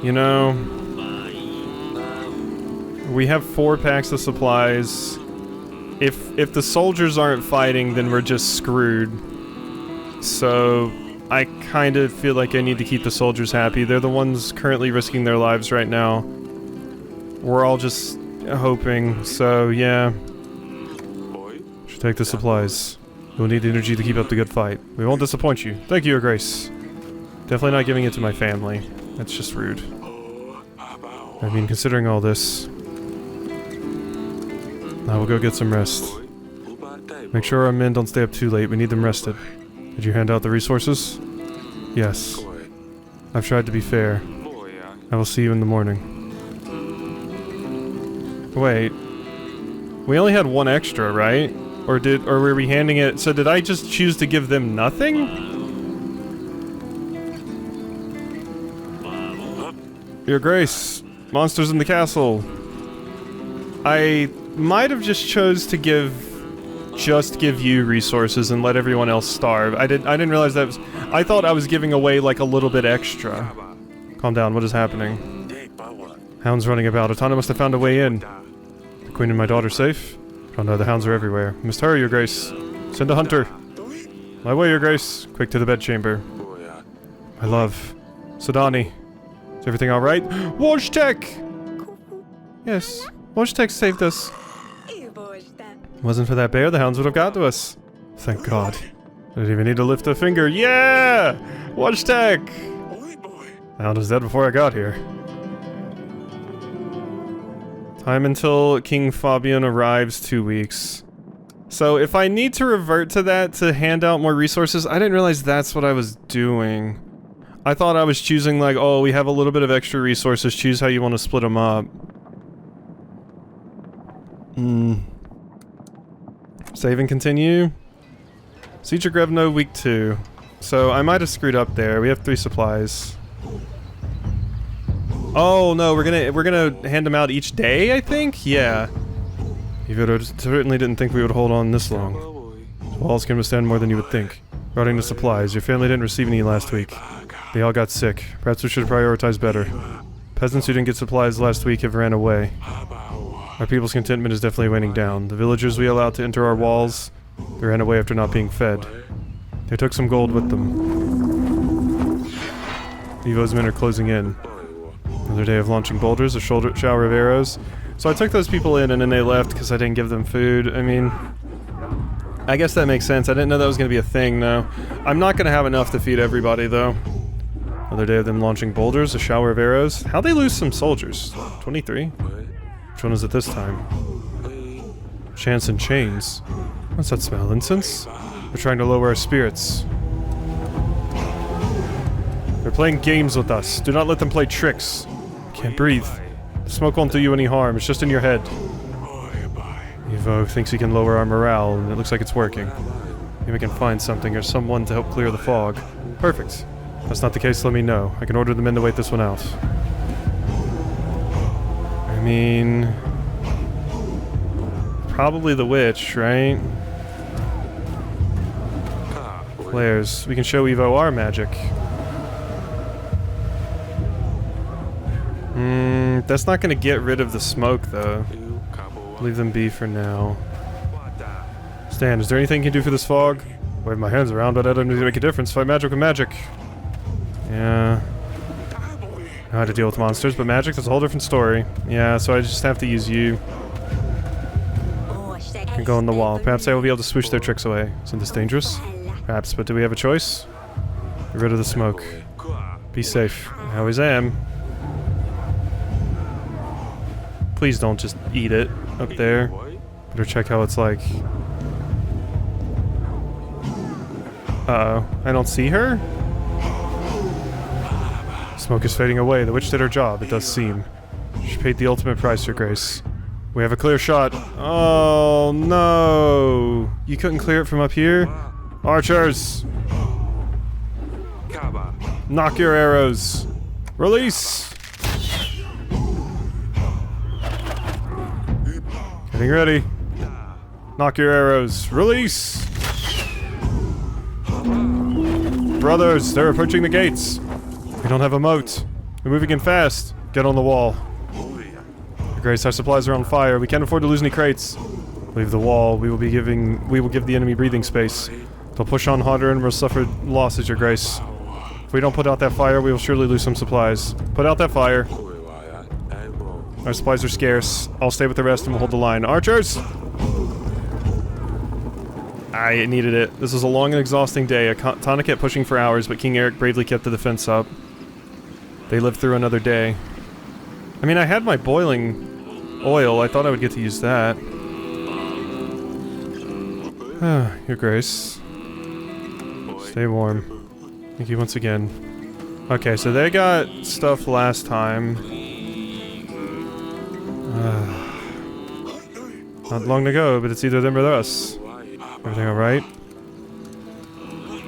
You know, we have 4 packs of supplies. If the soldiers aren't fighting, then we're just screwed. So I kind of feel like I need to keep the soldiers happy. They're the ones currently risking their lives right now. We're all just hoping, so yeah. Should take the supplies. You'll need the energy to keep up the good fight. We won't disappoint you. Thank you, Your Grace. Definitely not giving it to my family. That's just rude. I mean, considering all this, I will go get some rest. Make sure our men don't stay up too late. We need them rested. Did you hand out the resources? Yes. I've tried to be fair. I will see you in the morning. Wait. We only had 1 extra, right? Or were we handing it? So did I just choose to give them nothing? Your Grace, monsters in the castle. I might have just chose to give you resources and let everyone else starve. I didn't realize that was... I thought I was giving away like a little bit extra. Calm down, what is happening? Hounds running about. Atana must have found a way in. The Queen and my daughter safe? Oh no, the hounds are everywhere. We must hurry, Your Grace. Send a hunter. My way, Your Grace. Quick to the bedchamber. My love. Sadani. Is everything alright? Wojtek! Yes, Wojtek saved us. Wasn't for that bear, the hounds would have got to us. Thank God. I didn't even need to lift a finger. Yeah! Wojtek! The hound was dead before I got here. Time until King Fabian arrives, 2 weeks. So if I need to revert to that to hand out more resources, I didn't realize that's what I was doing. I thought I was choosing like, oh, we have a little bit of extra resources, choose how you want to split them up. Save and continue. Siege of Grevno, week 2. So I might have screwed up there. We have 3 supplies. Oh no, we're gonna hand them out each day, I think? Yeah. You certainly didn't think we would hold on this long. Walls can withstand more than you would think. Regarding the supplies, your family didn't receive any last week. They all got sick. Perhaps we should prioritize better. Peasants who didn't get supplies last week have ran away. Our people's contentment is definitely waning down. The villagers we allowed to enter our walls, they ran away after not being fed. They took some gold with them. Evo's men are closing in. Another day of launching boulders, a shower of arrows. So I took those people in and then they left because I didn't give them food. I mean, I guess that makes sense. I didn't know that was going to be a thing, though. I'm not going to have enough to feed everybody, though. Another day of them launching boulders, a shower of arrows. How'd they lose some soldiers? 23? Which one is it this time? Chance and chains. What's that smell? Incense? They're trying to lower our spirits. They're playing games with us. Do not let them play tricks. Can't breathe. The smoke won't do you any harm. It's just in your head. Evo thinks he can lower our morale, and it looks like it's working. Maybe we can find something or someone to help clear the fog. Perfect. If that's not the case, let me know. I can order the men to wait this one out. I mean... probably the witch, right? Players. We can show Evo our magic. That's not gonna get rid of the smoke, though. Leave them be for now. Stan, is there anything you can do for this fog? Wave my hands around, but I don't need to make a difference. Fight magic with magic. Yeah. I know how to deal with monsters, but magic, that's a whole different story. Yeah, so I just have to use you. And go on the wall. Perhaps I will be able to swoosh their tricks away. Isn't this dangerous? Perhaps, but do we have a choice? Get rid of the smoke. Be safe. I always am. Please don't just eat it up there. Better check how it's like. Uh-oh. I don't see her? Smoke is fading away. The witch did her job, it does seem. She paid the ultimate price, Your Grace. We have a clear shot. Oh, no. You couldn't clear it from up here? Archers! Knock your arrows. Release! Getting ready. Knock your arrows. Release! Brothers, they're approaching the gates. We don't have a moat. They're moving in fast. Get on the wall. Your Grace, our supplies are on fire. We can't afford to lose any crates. Leave the wall. We will give the enemy breathing space. They'll push on harder and we'll suffer losses, Your Grace. If we don't put out that fire, we will surely lose some supplies. Put out that fire. Our supplies are scarce. I'll stay with the rest and we'll hold the line. Archers! I needed it. This was a long and exhausting day. Tana kept pushing for hours, but King Eric bravely kept the defense up. They lived through another day. I mean, I had my boiling oil. I thought I would get to use that. Your Grace. Stay warm. Thank you once again. Okay, so they got stuff last time. Not long to go, but it's either them or us. Everything alright?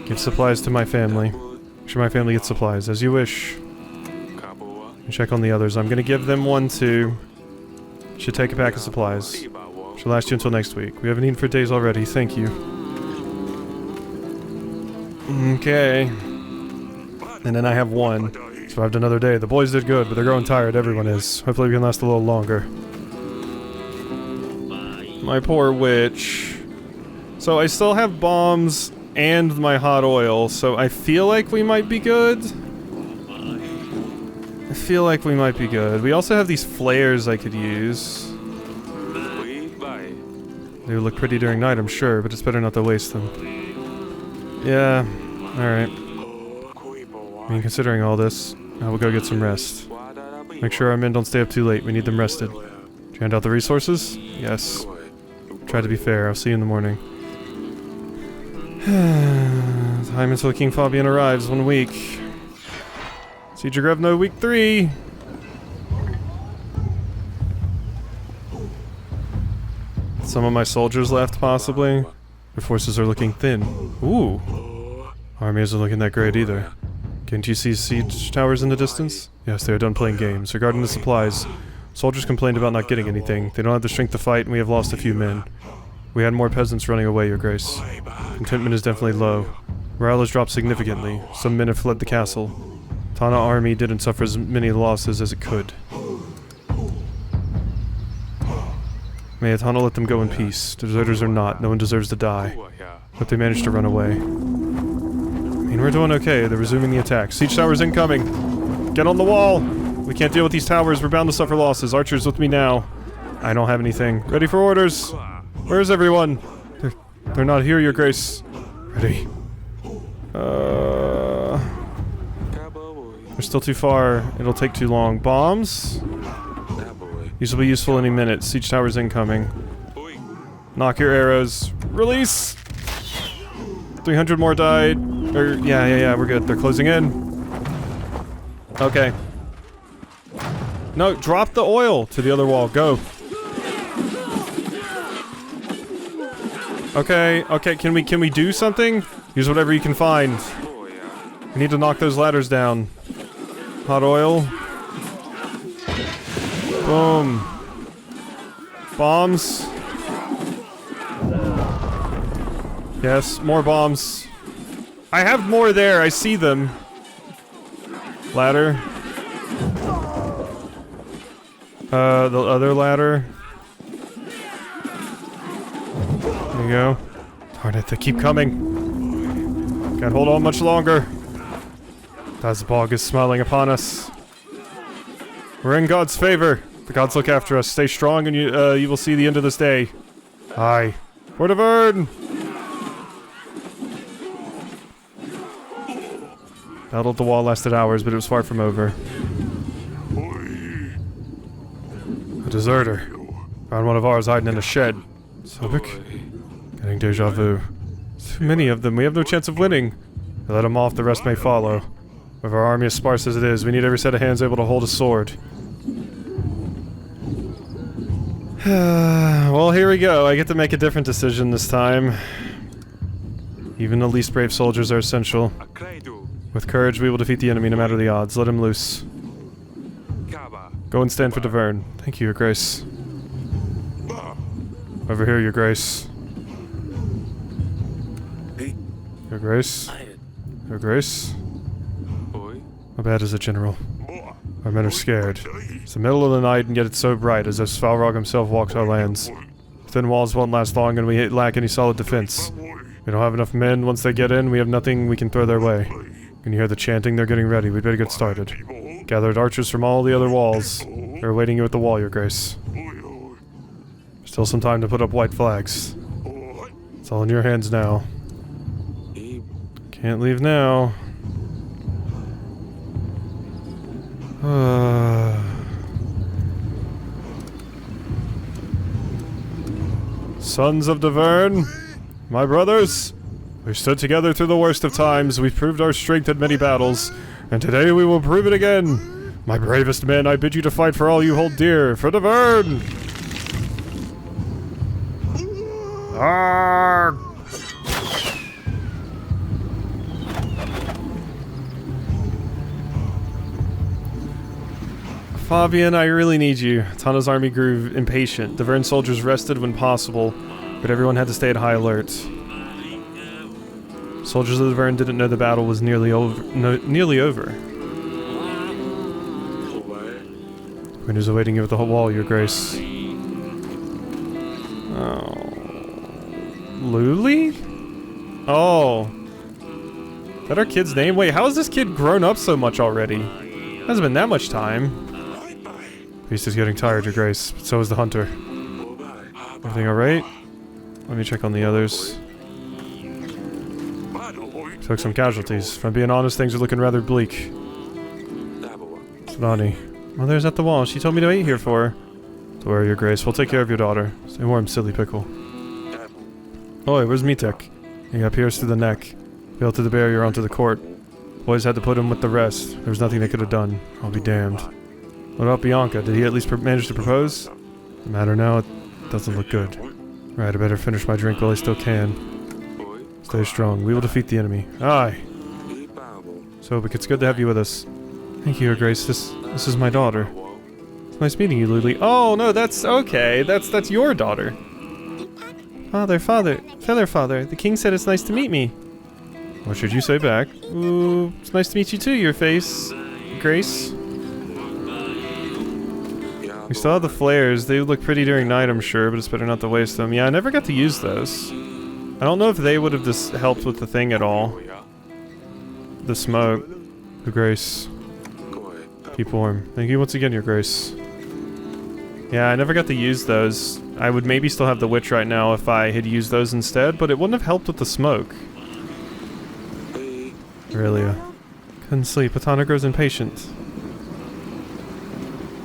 Give supplies to my family. Make sure my family gets supplies, as you wish. And check on the others. I'm gonna give them one too. Should take a pack of supplies. Should last you until next week. We haven't eaten for days already, thank you. Okay. And then I have one. Survived another day. The boys did good, but they're growing tired, everyone is. Hopefully we can last a little longer. My poor witch. So I still have bombs and my hot oil, so I feel like we might be good. I feel like we might be good. We also have these flares I could use. They would look pretty during night, I'm sure, but it's better not to waste them. Yeah, alright. I mean, considering all this, I will go get some rest. Make sure our men don't stay up too late, we need them rested. Did you hand out the resources? Yes. Try to be fair, I'll see you in the morning. Time until King Fabian arrives, 1 week. Siege of Grevno, week 3! Some of my soldiers left, possibly. Their forces are looking thin. Ooh! Army isn't looking that great either. Can't you see siege towers in the distance? Yes, they are done playing games. Regarding the supplies, soldiers complained about not getting anything. They don't have the strength to fight, and we have lost a few men. We had more peasants running away, Your Grace. Contentment is definitely low. Morale has dropped significantly. Some men have fled the castle. Tana army didn't suffer as many losses as it could. May Tana let them go in peace. Deserters or not, no one deserves to die. But they managed to run away. I mean, we're doing okay. They're resuming the attack. Siege towers incoming! Get on the wall! We can't deal with these towers. We're bound to suffer losses. Archers with me now. I don't have anything. Ready for orders! Where's everyone? They're not here, Your Grace. Ready. They're still too far. It'll take too long. Bombs? These will be useful any minute. Siege towers incoming. Knock your arrows. Release! 300 more died. Yeah, we're good. They're closing in. Okay. No, drop the oil to the other wall. Go. Okay, can we do something? Use whatever you can find. We need to knock those ladders down. Hot oil. Boom. Bombs. Yes, more bombs. I have more there, I see them. Ladder. The other ladder. There you go. Darn it, they keep coming. Can't hold on much longer. Dazbog is smiling upon us. We're in God's favor. The gods look after us. Stay strong and you will see the end of this day. Aye. Port of Ern! Battle at the wall lasted hours, but it was far from over. A deserter. Found one of ours hiding in a shed. Sobek? Getting deja vu. Too many of them. We have no chance of winning. They let them off, the rest may follow. With our army as sparse as it is, we need every set of hands able to hold a sword. Well, here we go. I get to make a different decision this time. Even the least brave soldiers are essential. With courage, we will defeat the enemy no matter the odds. Let him loose. Go and stand for Deverne. Thank you, Your Grace. Over here, Your Grace. Your Grace. Your Grace. How bad is it, General? Our men are scared. It's the middle of the night, and yet it's so bright, as if Svalrog himself walks our lands. Thin walls won't last long, and we lack any solid defense. We don't have enough men. Once they get in, we have nothing we can throw their way. Can you hear the chanting? They're getting ready. We'd better get started. Gathered archers from all the other walls. They're awaiting you at the wall, Your Grace. Still some time to put up white flags. It's all in your hands now. Can't leave now. Sons of Deverne, my brothers, we stood together through the worst of times. We've proved our strength in many battles, and today we will prove it again. My bravest men, I bid you to fight for all you hold dear, for Deverne! Arrgh! Fabian, I really need you. Tana's army grew impatient. Deverne soldiers rested when possible, but everyone had to stay at high alert. Soldiers of Deverne didn't know the battle was nearly over. Queen is awaiting you at the wall, Your Grace. Oh. Luli? Oh. Is that our kid's name? Wait, how has this kid grown up so much already? Hasn't been that much time. Beast is getting tired, Your Grace, but so is the hunter. Everything alright? Let me check on the others. Took some casualties. If I'm being honest, things are looking rather bleak. Sonani. Mother's at the wall. She told me to wait here for her. Don't worry, Your Grace. We'll take care of your daughter. Stay warm, silly pickle. Oi, where's Mitek? He got pierced through the neck. Fell through the barrier onto the court. Boys had to put him with the rest. There was nothing they could have done. I'll be damned. What about Bianca? Did he at least manage to propose? The matter now, it doesn't look good. Right, I better finish my drink while I still can. Stay strong. We will defeat the enemy. Aye! Sobek, it's good to have you with us. Thank you, Your Grace. This is my daughter. It's nice meeting you, Luli. Oh, no, that's okay. That's your daughter. Father, the king said it's nice to meet me. What should you say back? Ooh, it's nice to meet you too, Your Face. Grace. We still have the flares. They look pretty during night, I'm sure, but it's better not to waste them. Yeah, I never got to use those. I don't know if they would have just helped with the thing at all. The smoke. Your Grace. Keep warm. Thank you once again, Your Grace. Yeah, I never got to use those. I would maybe still have the witch right now if I had used those instead, but it wouldn't have helped with the smoke. Aurelia. Couldn't sleep. Atana grows impatient.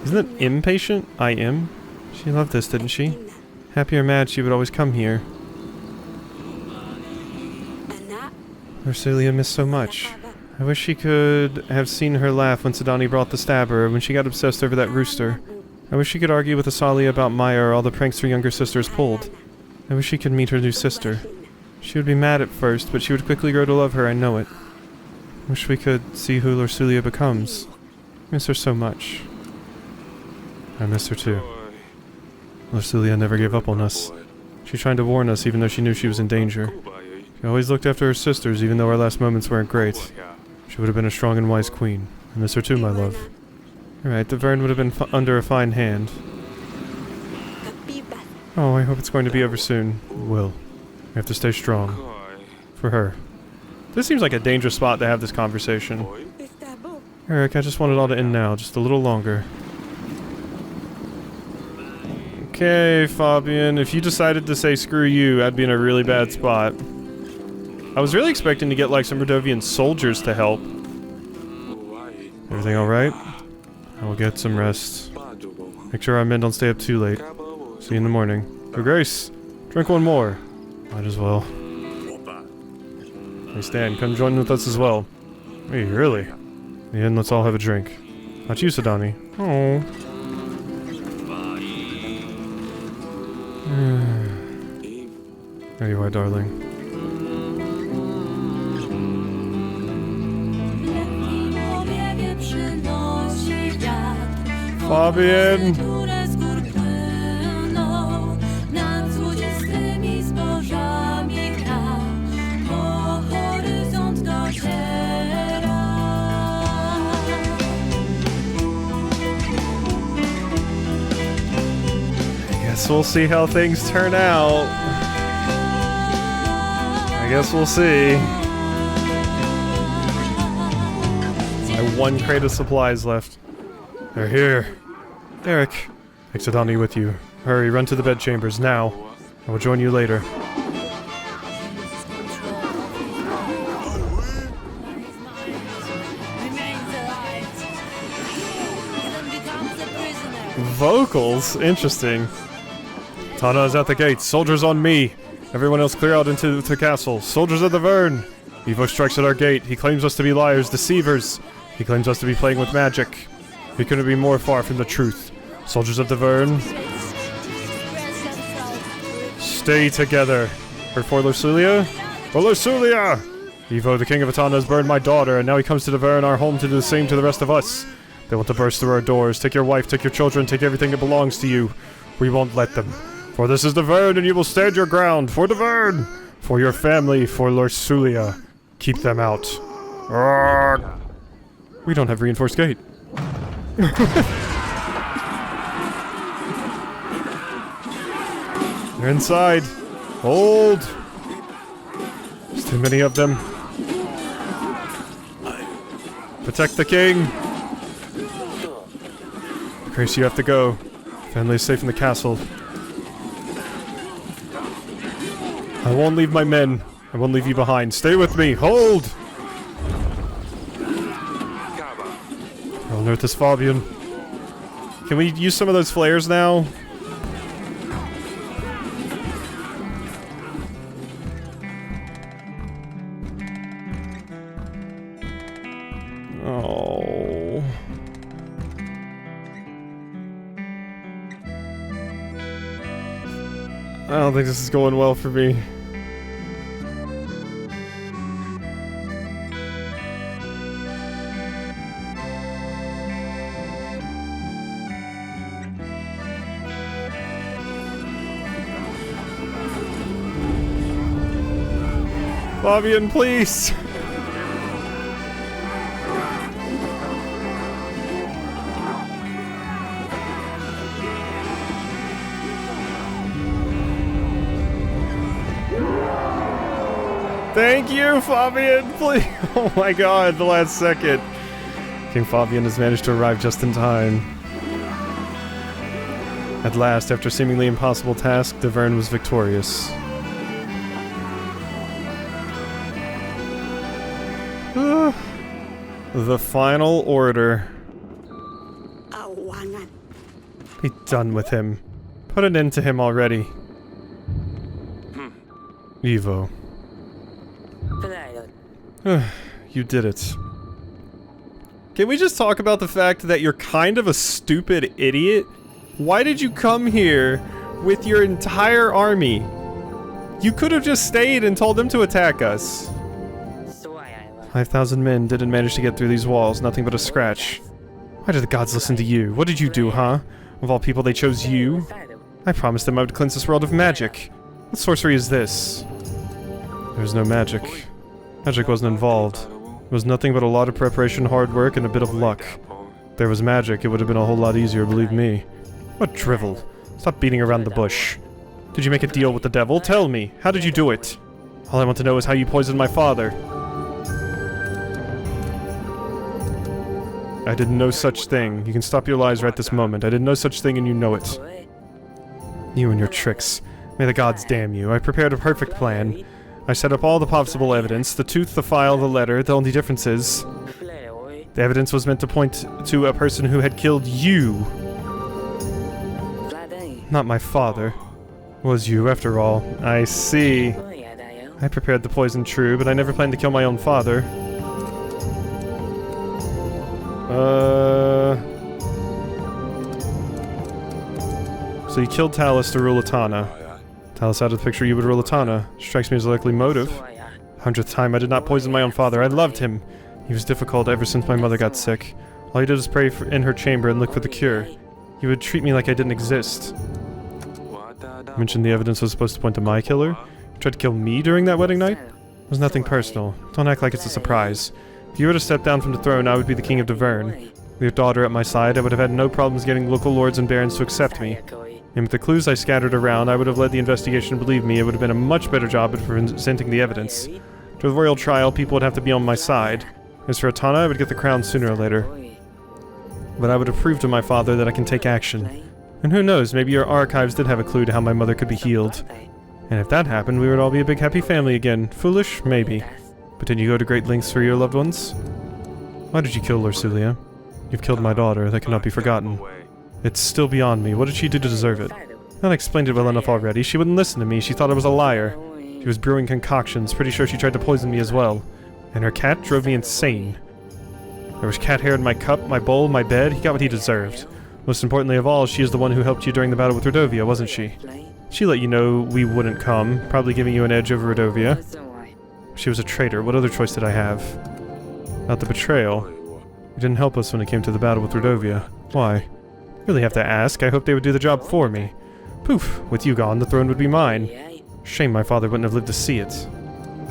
Isn't it impatient? I am. She loved this, didn't she? Happy or mad, she would always come here. Ursulia missed so much. I wish she could have seen her laugh when Sidani brought the stabber, when she got obsessed over that rooster. I wish she could argue with Asalia about Maya or all the pranks her younger sisters pulled. I wish she could meet her new sister. She would be mad at first, but she would quickly grow to love her, I know it. I wish we could see who Ursulia becomes. I miss her so much. I miss her too. Ursulia never gave up on us. She tried to warn us even though she knew she was in danger. She always looked after her sisters even though our last moments weren't great. She would have been a strong and wise queen. I miss her too, my love. Alright, Deverne would have been under a fine hand. Oh, I hope it's going to be over soon. It will. We have to stay strong. For her. This seems like a dangerous spot to have this conversation. Eric, I just want it all to end now, just a little longer. Okay, Fabian, if you decided to say screw you, I'd be in a really bad spot. I was really expecting to get like some Rodovian soldiers to help. Everything alright? I will get some rest. Make sure our men don't stay up too late. See you in the morning. For Grace, drink one more. Might as well. Hey Stan, come join with us as well. Hey, really? In the end, let's all have a drink. Not you, Sidani. Oh. There you are, darling. Fabian! Guess we'll see how things turn out. I guess we'll see. My one crate of supplies left. They're here. Eric, take Sadani with you. Hurry, run to the bedchambers now. I will join you later. Vocals? Interesting. Tana is at the gates. Soldiers on me. Everyone else clear out into the castle. Soldiers of the Vern. Evo strikes at our gate. He claims us to be liars, deceivers. He claims us to be playing with magic. We couldn't be more far from the truth. Soldiers of the Vern. Stay together. Heard for Lursulia? For Lursulia! Evo, the king of Atana, has burned my daughter, and now he comes to the Vern, our home, to do the same to the rest of us. They want to burst through our doors, take your wife, take your children, take everything that belongs to you. We won't let them. For this is the Vern, and you will stand your ground. For the Vern! For your family, for Lursulia. Keep them out. Arrgh. We don't have reinforced gate. They're inside. Hold. There's too many of them. Protect the king. Grace, you have to go. Family is safe in the castle. I won't leave my men. I won't leave you behind. Stay with me. Hold! How on earth is Fabian? Can we use some of those flares now? Oh. I don't think this is going well for me. Fabian, please! Thank you, Fabian, please! Oh my god, the last second. King Fabian has managed to arrive just in time. At last, after a seemingly impossible task, the Vern was victorious. The final order. Be done with him. Put an end to him already. Evo. You did it. Can we just talk about the fact that you're kind of a stupid idiot? Why did you come here with your entire army? You could have just stayed and told them to attack us. 5,000 men didn't manage to get through these walls, nothing but a scratch. Why did the gods listen to you? What did you do, huh? Of all people, they chose you? I promised them I would cleanse this world of magic. What sorcery is this? There was no magic. Magic wasn't involved. It was nothing but a lot of preparation, hard work, and a bit of luck. If there was magic, it would have been a whole lot easier, believe me. What drivel. Stop beating around the bush. Did you make a deal with the devil? Tell me. How did you do it? All I want to know is how you poisoned my father. I did no such thing. You can stop your lies right this moment. I did no such thing and you know it. You and your tricks. May the gods damn you. I prepared a perfect plan. I set up all the possible evidence. The tooth, the file, the letter. The only difference is... the evidence was meant to point to a person who had killed you. Not my father. Was you, after all. I see. I prepared the poison, true, but I never planned to kill my own father. So you killed Talus to rule Atana. Talus out of the picture, you would rule Atana. Strikes me as a likely motive. 100th time, I did not poison my own father. I loved him. He was difficult ever since my mother got sick. All you did was pray in her chamber and look for the cure. You would treat me like I didn't exist. You mentioned the evidence was supposed to point to my killer? You tried to kill me during that wedding night? It was nothing personal. Don't act like it's a surprise. If you were to step down from the throne, I would be the king of Deverne. With your daughter at my side, I would have had no problems getting local lords and barons to accept me. And with the clues I scattered around, I would have led the investigation. Believe me, it would have been a much better job at presenting the evidence. To the royal trial, people would have to be on my side. As for Atana, I would get the crown sooner or later. But I would have proved to my father that I can take action. And who knows, maybe your archives did have a clue to how my mother could be healed. And if that happened, we would all be a big happy family again. Foolish? Maybe. But did you go to great lengths for your loved ones? Why did you kill Lorsulia? You've killed my daughter, that cannot be forgotten. It's still beyond me. What did she do to deserve it? I explained it well enough already. She wouldn't listen to me. She thought I was a liar. She was brewing concoctions. Pretty sure she tried to poison me as well. And her cat drove me insane. There was cat hair in my cup, my bowl, my bed. He got what he deserved. Most importantly of all, she is the one who helped you during the battle with Rodovia, wasn't she? She let you know we wouldn't come, probably giving you an edge over Rodovia. She was a traitor. What other choice did I have? Not the betrayal. You didn't help us when it came to the battle with Rodovia. Why? Really have to ask. I hoped they would do the job for me. Poof! With you gone, the throne would be mine. Shame my father wouldn't have lived to see it.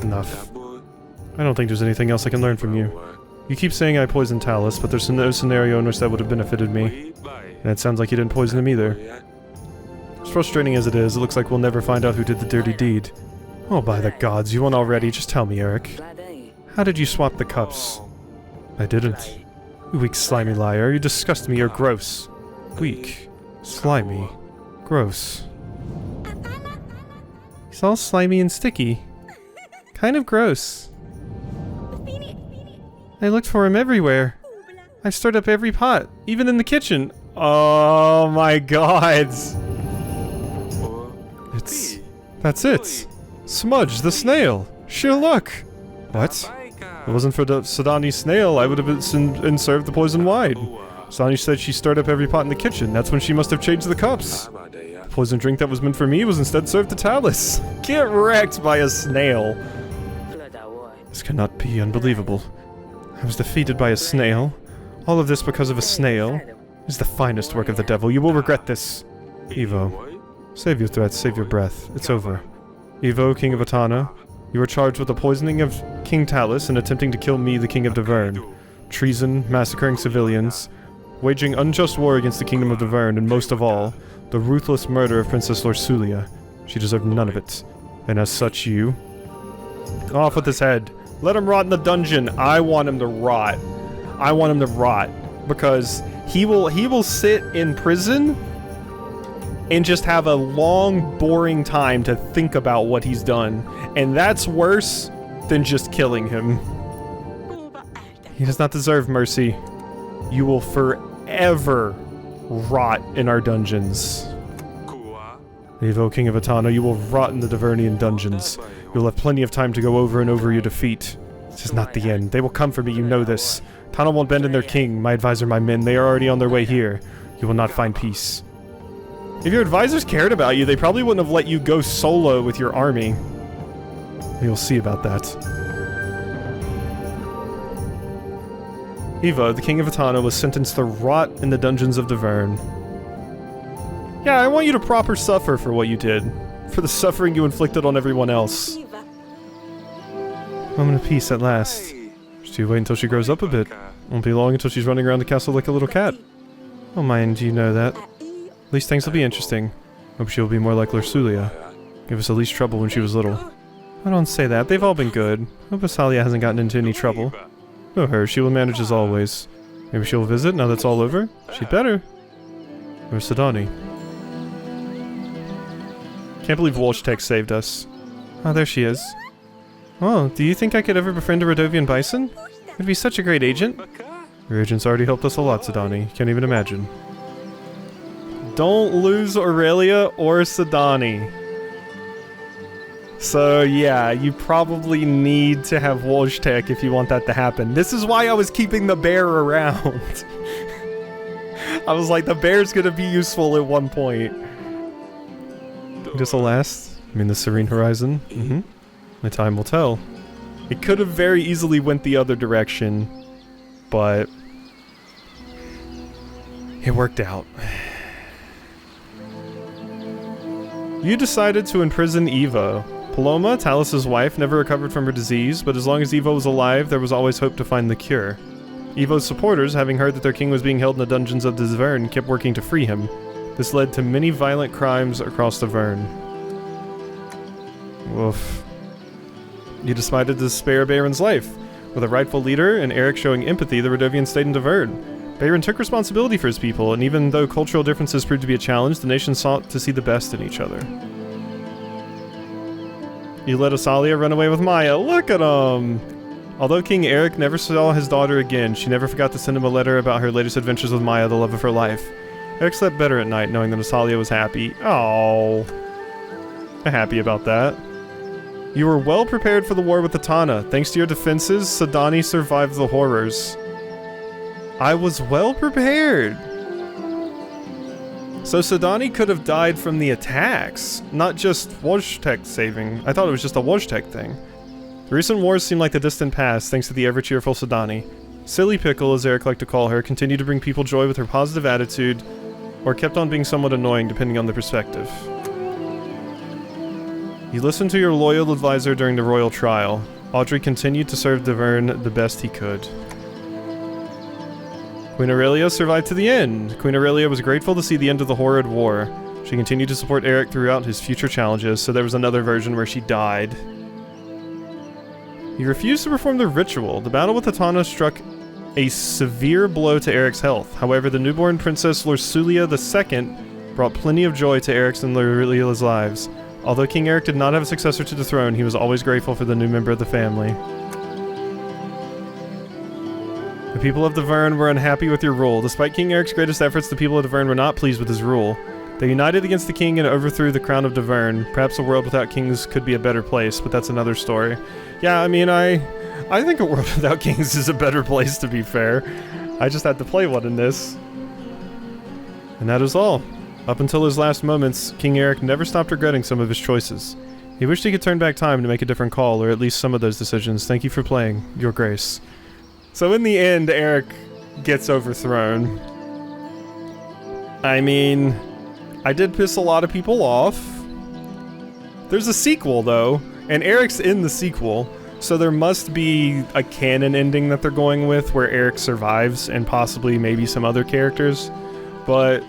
Enough. I don't think there's anything else I can learn from you. You keep saying I poisoned Talus, but there's no scenario in which that would have benefited me. And it sounds like you didn't poison him either. As frustrating as it is, it looks like we'll never find out who did the dirty deed. Oh, by the gods, you won already. Just tell me, Eric. How did you swap the cups? I didn't. You weak, slimy liar. You disgust me. You're gross. Weak. Slimy. Gross. He's all slimy and sticky. Kind of gross. I looked for him everywhere. I stirred up every pot, even in the kitchen. Oh my god. That's it. Smudge, the snail. Sheer luck. What? If it wasn't for the Sadani snail, I would have been served the poison wine. Sadani said she stirred up every pot in the kitchen. That's when she must have changed the cups. The poison drink that was meant for me was instead served to Talus. Get wrecked by a snail. This cannot be. Unbelievable. I was defeated by a snail. All of this because of a snail. This is the finest work of the devil. You will regret this. Evo. Save your threats, save your breath. It's over. Evo, King of Atana, you were charged with the poisoning of King Talus and attempting to kill me, the King of Deverne. Treason, massacring civilians, waging unjust war against the Kingdom of Deverne, and most of all, the ruthless murder of Princess Lorsulia. She deserved none of it. And as such, you... Off with his head. Let him rot in the dungeon. I want him to rot. I want him to rot. Because he will sit in prison and just have a long, boring time to think about what he's done. And that's worse than just killing him. He does not deserve mercy. You will forever rot in our dungeons. Evo, King of Atana, you will rot in the Devernian dungeons. You'll have plenty of time to go over and over your defeat. This is not the end. They will come for me, you know this. Tana won't bend in their king, my advisor, my men. They are already on their way here. You will not find peace. If your advisors cared about you, they probably wouldn't have let you go solo with your army. You'll see about that. Eva, the King of Atana, was sentenced to rot in the dungeons of Deverne. Yeah, I want you to proper suffer for what you did. For the suffering you inflicted on everyone else. Moment of peace at last. Just you wait until she grows up a bit. Won't be long until she's running around the castle like a little cat. Oh mind, you know that. At least things will be interesting. Hope she'll be more like Lorsulia. Gave us the least trouble when she was little. I don't say that, they've all been good. Hope Asalia hasn't gotten into any trouble. No her, she will manage as always. Maybe she'll visit now that's all over? She'd better. Where's Sadani? Can't believe Walshtek saved us. Oh, there she is. Oh, do you think I could ever befriend a Rodovian bison? It'd be such a great agent. Your agent's already helped us a lot, Sadani. Can't even imagine. Don't lose Aurelia or Sadani. So yeah, you probably need to have Walshtek if you want that to happen. This is why I was keeping the bear around. I was like, the bear's gonna be useful at one point. This'll last. I mean, the Serene Horizon. The time will tell. It could have very easily went the other direction, but It worked out. You decided to imprison Evo. Paloma, Talus's wife, never recovered from her disease, but as long as Evo was alive, there was always hope to find the cure. Evo's supporters, having heard that their king was being held in the dungeons of the Zvern, kept working to free him. This led to many violent crimes across the Vern. Woof. You decided to spare Bayron's life. With a rightful leader and Eric showing empathy, the Radovians stayed in Devern. Bayron took responsibility for his people, and even though cultural differences proved to be a challenge, the nation sought to see the best in each other. You let Asalia run away with Maya. Look at him! Although King Eric never saw his daughter again, she never forgot to send him a letter about her latest adventures with Maya, the love of her life. Eric slept better at night, knowing that Asalia was happy. Oh, I'm happy about that. You were well prepared for the war with the Tana. Thanks to your defenses, Sadani survived the horrors. I was well prepared. So Sadani could have died from the attacks, not just Wojtek saving. I thought it was just a Wojtek thing. The recent wars seem like the distant past, thanks to the ever-cheerful Sadani. Silly Pickle, as Eric liked to call her, continued to bring people joy with her positive attitude, or kept on being somewhat annoying depending on the perspective. You listened to your loyal advisor during the royal trial. Audrey continued to serve Devern the best he could. Queen Aurelia survived to the end. Queen Aurelia was grateful to see the end of the horrid war. She continued to support Eric throughout his future challenges, so there was another version where she died. You refused to perform the ritual. The battle with Atana struck a severe blow to Eric's health. However, the newborn Princess Lorsulia II brought plenty of joy to Eric's and Lorelia's lives. Although King Eric did not have a successor to the throne, he was always grateful for the new member of the family. The people of the Vern were unhappy with your rule. Despite King Eric's greatest efforts, the people of the Vern were not pleased with his rule. They united against the king and overthrew the crown of Devern. Perhaps a world without kings could be a better place, but that's another story. Yeah, I mean, I think a world without kings is a better place, to be fair. I just had to play one in this. And that is all. Up until his last moments, King Eric never stopped regretting some of his choices. He wished he could turn back time to make a different call, or at least some of those decisions. Thank you for playing, Your Grace. So in the end, Eric gets overthrown. I mean, I did piss a lot of people off. There's a sequel, though, and Eric's in the sequel, so there must be a canon ending that they're going with where Eric survives and possibly maybe some other characters. But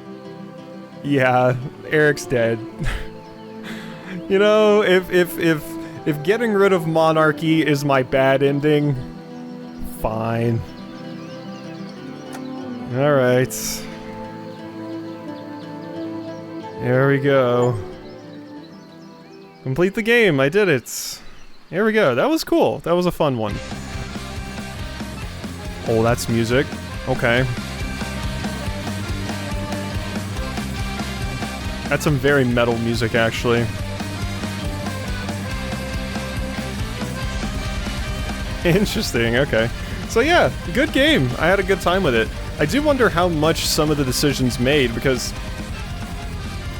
yeah, Eric's dead. You know, if getting rid of monarchy is my bad ending, fine. Alright. There we go. Complete the game, I did it. There we go, that was cool. That was a fun one. Oh, that's music. Okay. That's some very metal music, actually. Interesting, okay. So yeah, good game. I had a good time with it. I do wonder how much some of the decisions made, because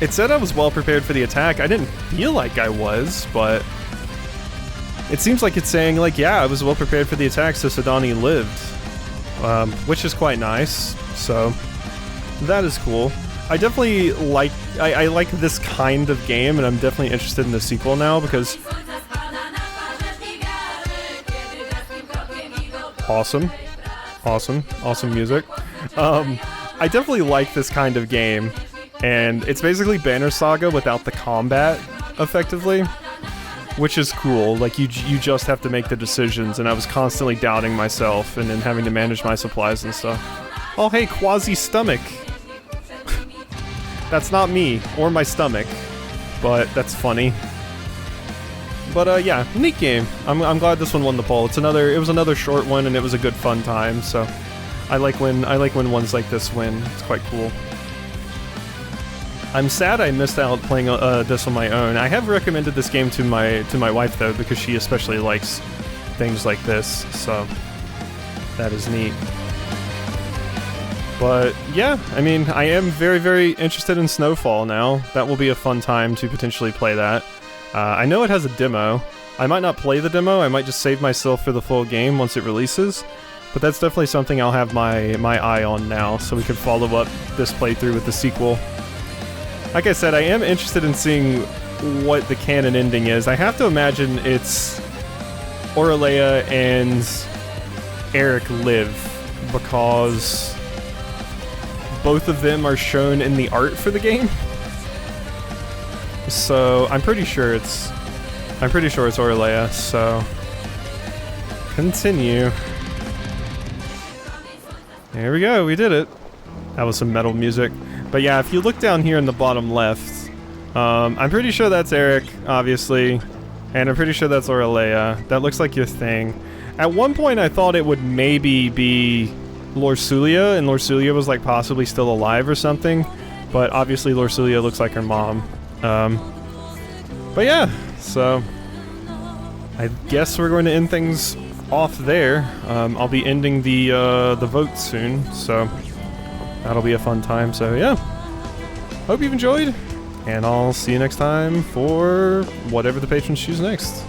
it said I was well prepared for the attack. I didn't feel like I was, but it seems like it's saying, like, yeah, I was well prepared for the attack, so Sadani lived. Which is quite nice, so that is cool. I definitely like, I like this kind of game, and I'm definitely interested in the sequel now, because awesome music. I definitely like this kind of game, and it's basically Banner Saga without the combat, effectively, which is cool. Like, you just have to make the decisions, and I was constantly doubting myself and then having to manage my supplies and stuff. Oh hey, Quasi-Stomach! That's not me, or my stomach, but that's funny. But yeah, neat game. I'm glad this one won the poll. It was another short one, and it was a good fun time. So I like when ones like this win. It's quite cool. I'm sad I missed out playing this on my own. I have recommended this game to my wife though, because she especially likes things like this. So that is neat. But yeah, I mean, I am very, very interested in Snowfall now. That will be a fun time to potentially play that. I know it has a demo. I might not play the demo, I might just save myself for the full game once it releases. But that's definitely something I'll have my eye on now, so we can follow up this playthrough with the sequel. Like I said, I am interested in seeing what the canon ending is. I have to imagine it's Aurelia and Eric live, because both of them are shown in the art for the game. So I'm pretty sure it's Aurelia, so continue. There we go, we did it. That was some metal music. But yeah, if you look down here in the bottom left, I'm pretty sure that's Eric, obviously, and I'm pretty sure that's Aurelia. That looks like your thing. At one point I thought it would maybe be Lorsulia, and Lorsulia was like possibly still alive or something, but obviously Lorsulia looks like her mom. But yeah, so I guess we're going to end things off there. I'll be ending the vote soon, so that'll be a fun time. So yeah, hope you've enjoyed, and I'll see you next time for whatever the patrons choose next.